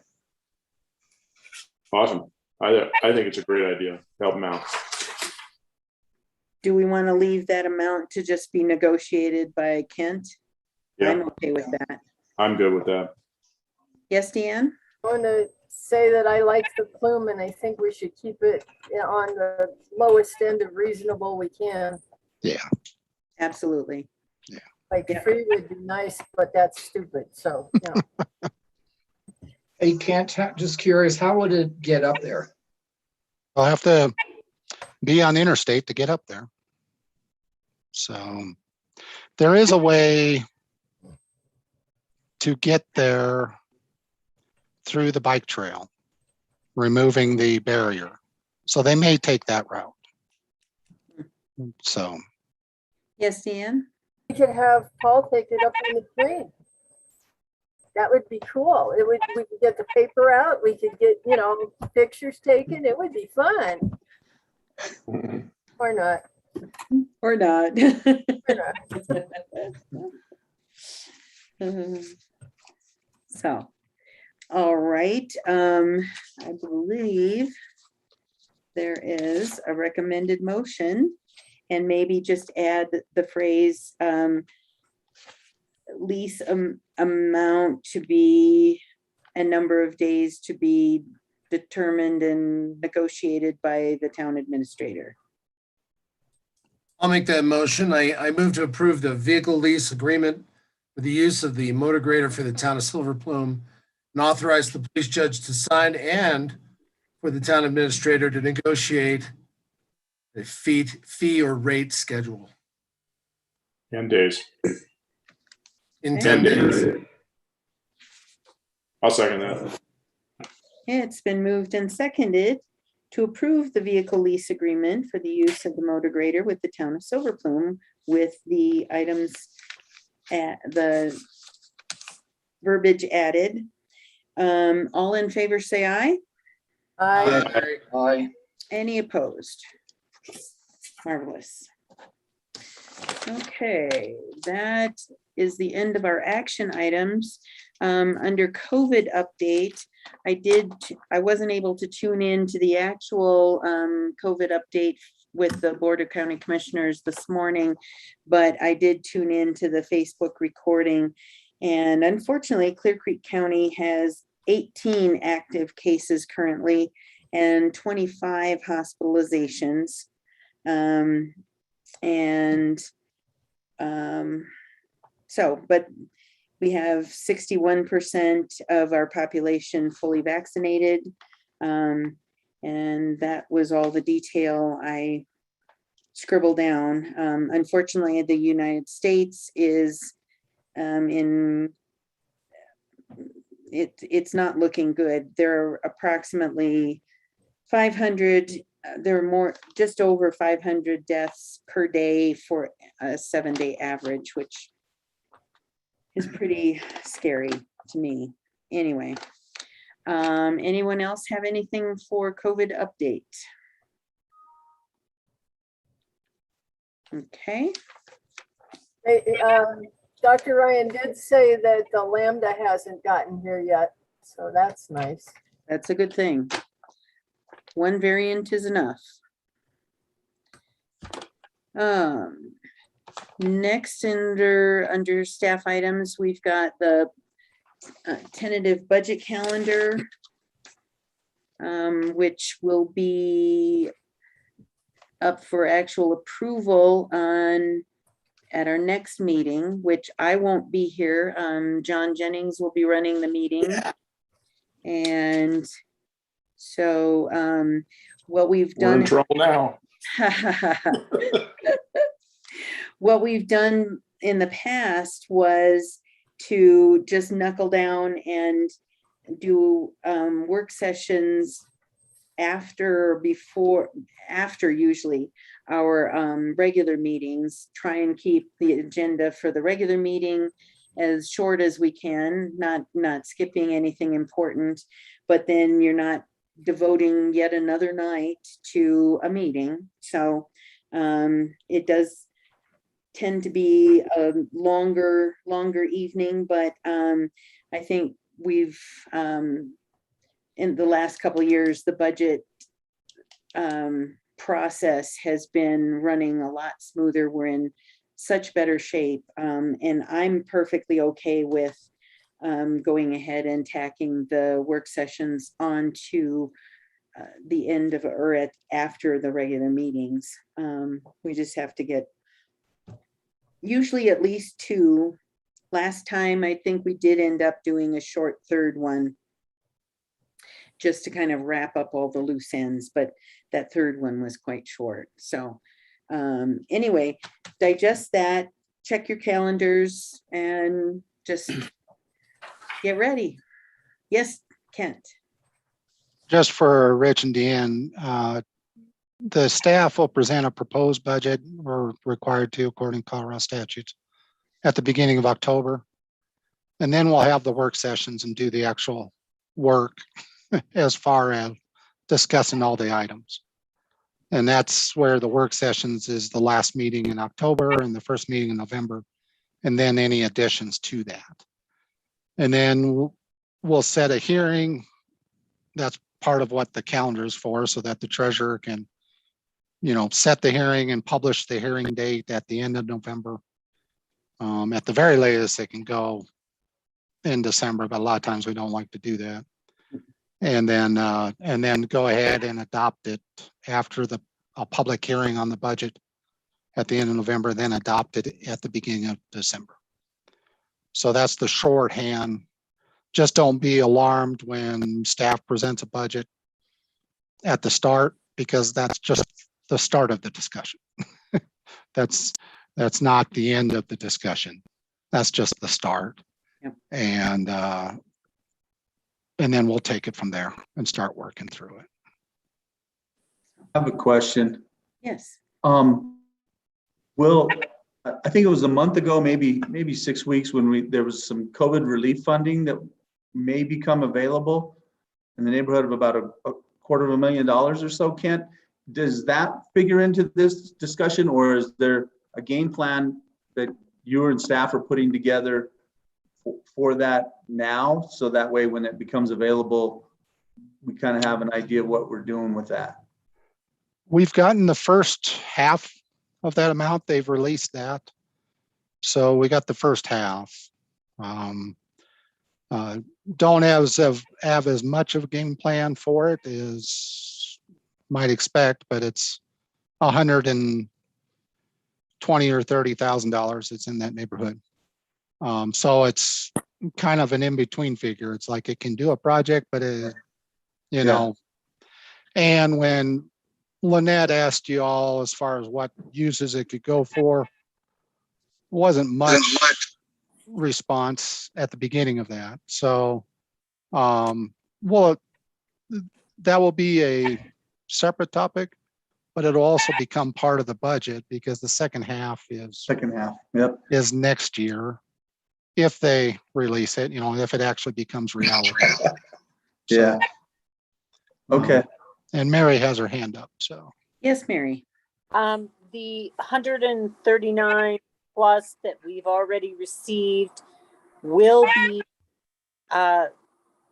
[SPEAKER 8] Awesome. I think it's a great idea. Help them out.
[SPEAKER 1] Do we want to leave that amount to just be negotiated by Kent? I'm
[SPEAKER 8] Yeah,
[SPEAKER 1] okay with that.
[SPEAKER 8] I'm good with that.
[SPEAKER 1] Yes, Deanne?
[SPEAKER 4] I want to say that I like the plume and I think we should keep it on the lowest end of reasonable we can.
[SPEAKER 2] Yeah.
[SPEAKER 1] Absolutely.
[SPEAKER 4] Like
[SPEAKER 1] Yeah.
[SPEAKER 4] free would be nice, but that's stupid. So, yeah.
[SPEAKER 13] Hey, Kent, just curious, how would it get up there?
[SPEAKER 2] I'll have to be on interstate to get up there. So there is a way to get there through the bike trail, removing the barrier. So they may take that route. So
[SPEAKER 1] Yes, Deanne?
[SPEAKER 4] We could have Paul take it up on the train. That would be cool. We could get the paper out. We could get, pictures taken. It would be fun. Or not.
[SPEAKER 1] Or not?
[SPEAKER 4] Or not.
[SPEAKER 1] So, all right. I believe there is a recommended motion, and maybe just add the phrase lease amount to be a number of days to be determined and negotiated by the town administrator.
[SPEAKER 10] I'll make that motion. I move to approve the vehicle lease agreement with the use of the motor grader for the town of Silver Plume and authorize the police judge to sign and for the town administrator to negotiate a fee or rate schedule
[SPEAKER 8] 10 days.
[SPEAKER 10] in
[SPEAKER 1] Okay.
[SPEAKER 10] 10 days.
[SPEAKER 8] I'll second that.
[SPEAKER 1] It's been moved and seconded to approve the vehicle lease agreement for the use of the motor grader with the town of Silver Plume with the items at the verbiage added. All in favor, say aye.
[SPEAKER 13] Aye.
[SPEAKER 1] Any opposed? Marvelous. Okay, that is the end of our action items. Under COVID update, I wasn't able to tune in to the actual COVID update with the Board of County Commissioners this morning, but I did tune in to the Facebook recording. And unfortunately, Clear Creek County has 18 active cases currently and 25 hospitalizations. But we have 61% of our population fully vaccinated. And that was all the detail I scribbled down. Unfortunately, the United States is it's not looking good. There are approximately 500, there are just over 500 deaths per day for a 7-day average, which is pretty scary to me. Anyway, anyone else have anything for COVID update? Okay.
[SPEAKER 4] Hey, Dr. Ryan did say that the Lambda hasn't gotten here yet, so that's nice.
[SPEAKER 1] That's a good thing. One variant is enough. Next, under staff items, we've got the tentative budget calendar, which will be up for actual approval at our next meeting, which I won't be here. John Jennings will be running the meeting. And so what we've
[SPEAKER 8] We're in
[SPEAKER 1] done.
[SPEAKER 8] trouble now.
[SPEAKER 1] What we've done in the past was to just knuckle down and do work sessions after usually our regular meetings, try and keep the agenda for the regular meeting as short as we can, not skipping anything important, but then you're not devoting yet another night to a meeting. So it does tend to be a longer evening, but I think we've in the last couple of years, the budget process has been running a lot smoother. We're in such better shape, and I'm perfectly okay with going ahead and tacking the work sessions onto the end of or after the regular meetings. We just have to get usually at least 2. Last time, I think we did end up doing a short third one just to kind of wrap up all the loose ends, but that third one was quite short. So anyway, digest that, check your calendars, and just get ready. Yes, Kent.
[SPEAKER 2] Just for Rich and Deanne, the staff will present a proposed budget. We're required to, according to Colorado statutes, at the beginning of October. And then we'll have the work sessions and do the actual work as far as discussing all the items. And that's where the work sessions is the last meeting in October and the first meeting in November, and then any additions to that. And then we'll set a hearing. That's part of what the calendar is for, so that the treasurer can, set the hearing and publish the hearing date at the end of November. At the very latest, they can go in December, but a lot of times we don't like to do that. And then go ahead and adopt it after a public hearing on the budget at the end of November, then adopt it at the beginning of December. So that's the shorthand. Just don't be alarmed when staff presents a budget at the start, because that's just the start of the discussion. That's not the end of the discussion. That's just the start.
[SPEAKER 1] Yep. And
[SPEAKER 2] then we'll take it from there and start working through it.
[SPEAKER 7] I have a question.
[SPEAKER 1] Yes.
[SPEAKER 7] Will, I think it was a month ago, maybe 6 weeks, when there was some COVID relief funding that may become available in the neighborhood of about a $250,000 or so. Kent, does that figure into this discussion, or is there a game plan that you and staff are putting together for that now, so that way when it becomes available, we kind of have an idea of what we're doing with that?
[SPEAKER 2] We've gotten the first half of that amount. They've released that. So we got the first half. Don't have as much of a game plan for it as might expect, but it's $120,000 or $30,000. It's in that neighborhood. So it's kind of an in-between figure. It's like it can do a project, but and when Lynette asked you all as far as what uses it could go for, wasn't much response at the beginning of that. So, that will be a separate topic, but it'll also become part of the budget, because the second half
[SPEAKER 7] Yep,
[SPEAKER 2] is next year, if they release it, if it actually becomes reality.
[SPEAKER 7] Yeah. Okay.
[SPEAKER 2] And Mary has her hand up, so.
[SPEAKER 1] Yes, Mary.
[SPEAKER 11] The 139 plus that we've already received will be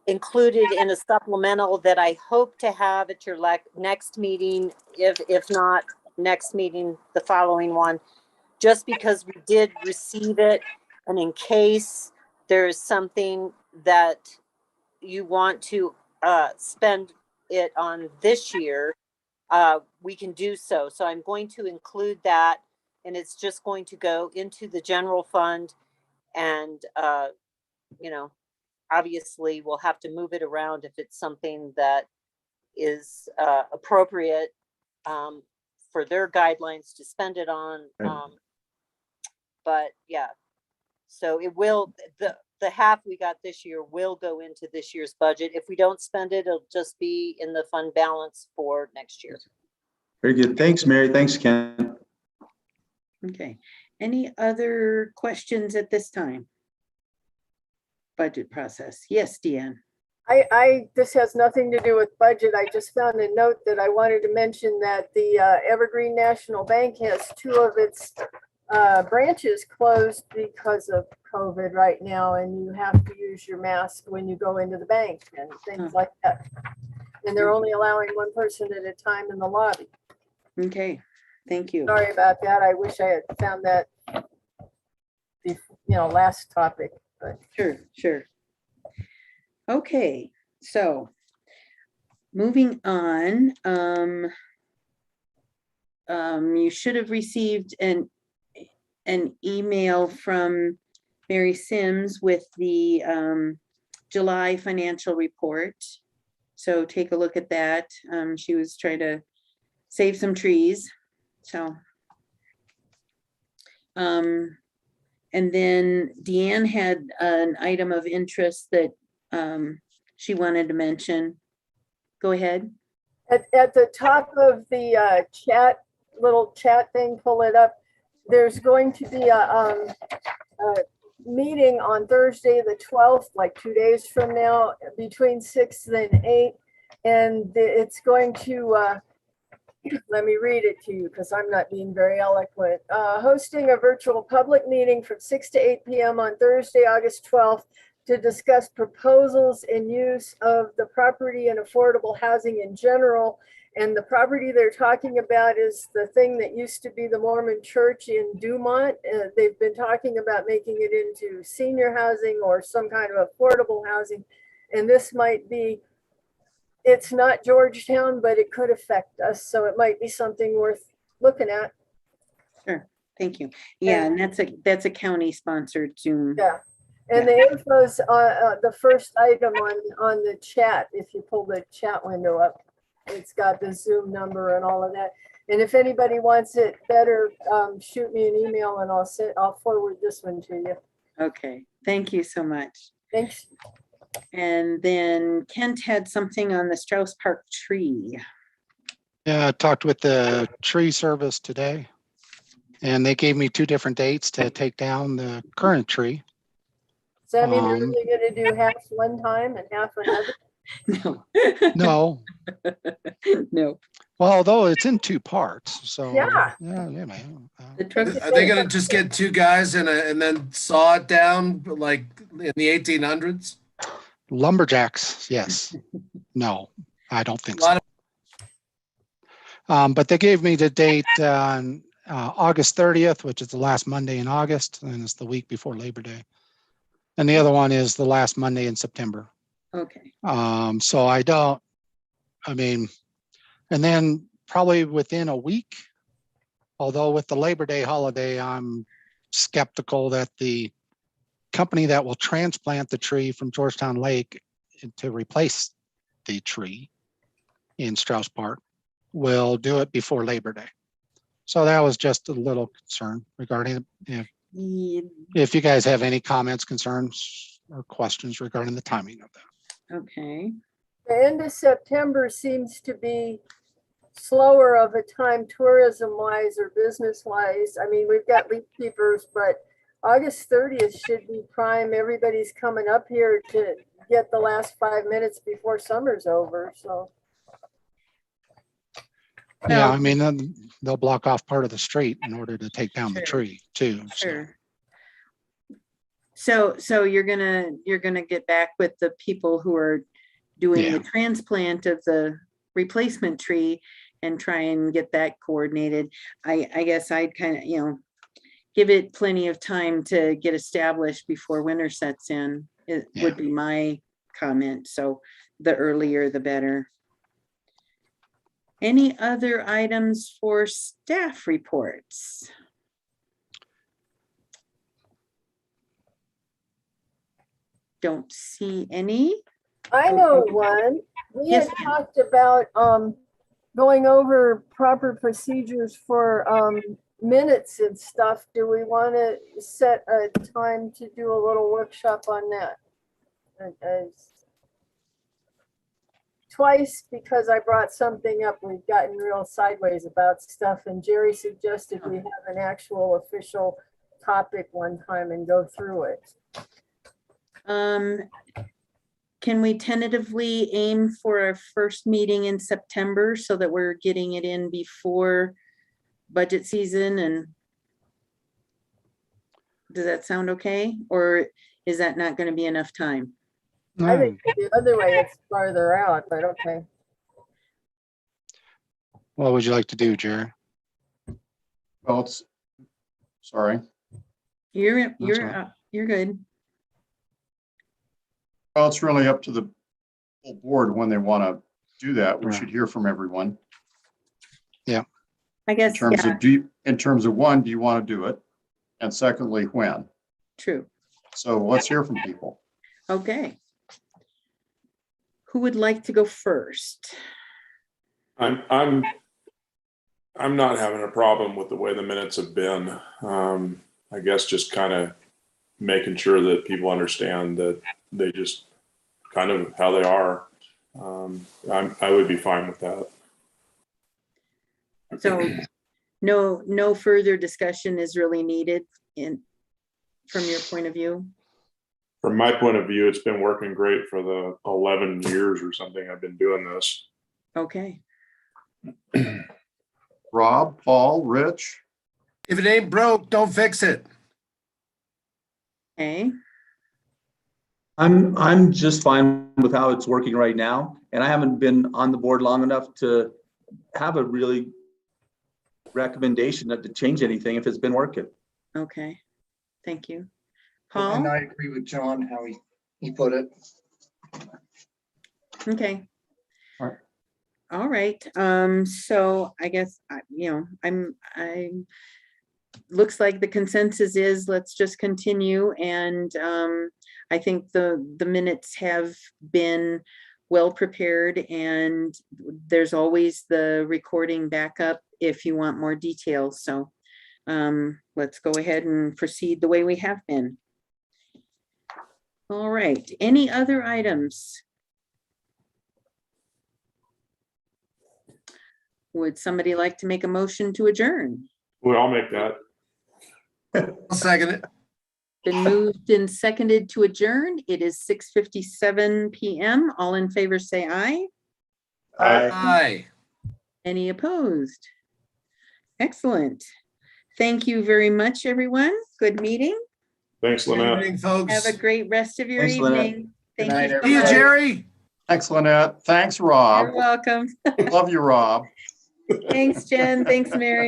[SPEAKER 11] included in a supplemental that I hope to have at your next meeting, if not next meeting, the following one. just because we did receive it, and in case there's something that you want to spend it on this year, we can do so. So I'm going to include that, and it's just going to go into the general fund. And, you know, obviously we'll have to move it around if it's something that is appropriate for their guidelines to spend it on. But yeah, so it will, the half we got this year will go into this year's budget. If we don't spend it, it'll just be in the fund balance for next year.
[SPEAKER 7] Very good. Thanks, Mary. Thanks, Ken.
[SPEAKER 1] Okay. Any other questions at this time? Budget process. Yes, Deanne.
[SPEAKER 4] This has nothing to do with budget. I just found a note that I wanted to mention that the Evergreen National Bank has 2 of its branches closed because of COVID right now, and you have to use your mask when you go into the bank and things like that. And they're only allowing 1 person at a time in the lobby.
[SPEAKER 1] Okay, thank you.
[SPEAKER 4] Sorry about that. I wish I had found that, last topic, but.
[SPEAKER 1] Sure. Okay, so moving on, you should have received an email from Mary Sims with the July financial report. So take a look at that. She was trying to save some trees. So, and then Deanne had an item of interest that she wanted to mention. Go ahead.
[SPEAKER 4] At the top of the little chat thing, pull it up. There's going to be a meeting on Thursday, the 12th, like 2 days from now, between 6 and 8. And it's going to, let me read it to you because I'm not being very eloquent. Hosting a virtual public meeting from 6 to 8 p.m. on Thursday, August 12th, to discuss proposals and use of the property and affordable housing in general. And the property they're talking about is the thing that used to be the Mormon church in Dumont. They've been talking about making it into senior housing or some kind of affordable housing. And this might be, it's not Georgetown, but it could affect us. So it might be something worth looking at.
[SPEAKER 1] Sure, thank you. Yeah, and that's a county sponsored Zoom.
[SPEAKER 4] Yeah. And the info's the first item on the chat. If you pull the chat window up, it's got the Zoom number and all of that. And if anybody wants it better, shoot me an email and I'll forward this one to you.
[SPEAKER 1] Okay, thank you so much.
[SPEAKER 4] Thanks.
[SPEAKER 1] And then Kent had something on the Strauss Park tree.
[SPEAKER 2] Yeah, I talked with the tree service today, and they gave me 2 different dates to take down the current tree.
[SPEAKER 4] Does that mean you're only going to do half one time and half another?
[SPEAKER 1] No.
[SPEAKER 2] No. Well, although it's in 2 parts, so
[SPEAKER 4] yeah,
[SPEAKER 2] man.
[SPEAKER 10] Are they going to just get 2 guys and then saw it down like in the 1800s?
[SPEAKER 2] Lumberjacks, yes. No, I don't think so. But they gave me the date on August 30th, which is the last Monday in August, and it's the week before Labor Day. And the other one is the last Monday in September.
[SPEAKER 1] Okay.
[SPEAKER 2] So and then probably within a week, although with the Labor Day holiday, I'm skeptical that the company that will transplant the tree from Georgetown Lake to replace the tree in Strauss Park will do it before Labor Day. So that was just a little concern regarding it. If you guys have any comments, concerns, or questions regarding the timing of that.
[SPEAKER 1] Okay.
[SPEAKER 4] The end of September seems to be slower of a time tourism-wise or business-wise. I mean, we've got leaf keepers, but August 30th should be prime. Everybody's coming up here to get the last 5 minutes before summer's over, so.
[SPEAKER 2] Yeah, I mean, they'll block off part of the street in order to take down the tree too.
[SPEAKER 1] Sure. So you're gonna get back with the people who are doing the transplant of the replacement tree and try and get that coordinated. I guess I'd kind of, give it plenty of time to get established before winter sets in. It would be my comment. So the earlier, the better. Any other items for staff reports? Don't see any.
[SPEAKER 4] I know one. We had
[SPEAKER 1] Yes, ma'am.
[SPEAKER 4] talked about going over proper procedures for minutes and stuff. Do we want to set a time to do a little workshop on that? Twice, because I brought something up, we've gotten real sideways about stuff, and Jerry suggested we have an actual official topic one time and go through it.
[SPEAKER 1] Can we tentatively aim for our first meeting in September so that we're getting it in before budget season? And does that sound okay? Or is that not going to be enough time?
[SPEAKER 4] I think the other way it's farther out, but okay.
[SPEAKER 2] What would you like to do, Jerry?
[SPEAKER 9] Well, it's, sorry.
[SPEAKER 1] You're
[SPEAKER 2] right.
[SPEAKER 1] you're good.
[SPEAKER 9] Well, it's really up to the full board when they want to do that. We
[SPEAKER 2] Right.
[SPEAKER 9] should hear from everyone.
[SPEAKER 1] I
[SPEAKER 9] In
[SPEAKER 1] guess,
[SPEAKER 9] terms
[SPEAKER 1] yeah,
[SPEAKER 9] of, in terms of one, do you want to do it? And secondly, when?
[SPEAKER 1] true.
[SPEAKER 9] So let's hear from people.
[SPEAKER 1] Okay. Who would like to go first?
[SPEAKER 8] I'm not having a problem with the way the minutes have been. I guess just kind of making sure that people understand that they just kind of how they are. I would be fine with that.
[SPEAKER 1] So no further discussion is really needed from your point of view?
[SPEAKER 8] From my point of view, it's been working great for the 11 years or something I've been doing this.
[SPEAKER 1] Okay.
[SPEAKER 9] Rob, Paul, Rich?
[SPEAKER 10] If it ain't broke, don't fix it.
[SPEAKER 1] Okay.
[SPEAKER 7] I'm just fine with how it's working right now. And I haven't been on the board long enough to have a really recommendation to change anything if it's been working.
[SPEAKER 1] Okay. Thank you.
[SPEAKER 13] And
[SPEAKER 1] Paul?
[SPEAKER 13] I agree with John, how he put it.
[SPEAKER 1] Okay.
[SPEAKER 9] All right.
[SPEAKER 1] All right. So I guess, I'm looks like the consensus is let's just continue. And I think the minutes have been well prepared, and there's always the recording backup if you want more details. So let's go ahead and proceed the way we have been. All right. Any other items? Would somebody like to make a motion to adjourn?
[SPEAKER 8] Well, I'll make that.
[SPEAKER 10] I'll second it.
[SPEAKER 1] Been moved and seconded to adjourn. It is 6:57 PM. All in favor, say aye.
[SPEAKER 10] Aye.
[SPEAKER 1] Any opposed? Excellent. Thank you very much, everyone. Good meeting.
[SPEAKER 8] Thanks,
[SPEAKER 10] Good
[SPEAKER 8] Lynette.
[SPEAKER 10] evening, folks.
[SPEAKER 1] Have a great rest of your
[SPEAKER 7] Thanks, Lynette.
[SPEAKER 1] evening. Thank
[SPEAKER 13] Good night,
[SPEAKER 1] you. so
[SPEAKER 10] See you,
[SPEAKER 1] much.
[SPEAKER 10] Jerry.
[SPEAKER 9] Thanks, Lynette. Thanks, Rob.
[SPEAKER 1] You're welcome.
[SPEAKER 9] Love you, Rob.
[SPEAKER 1] Thanks, Jen. Thanks, Mary.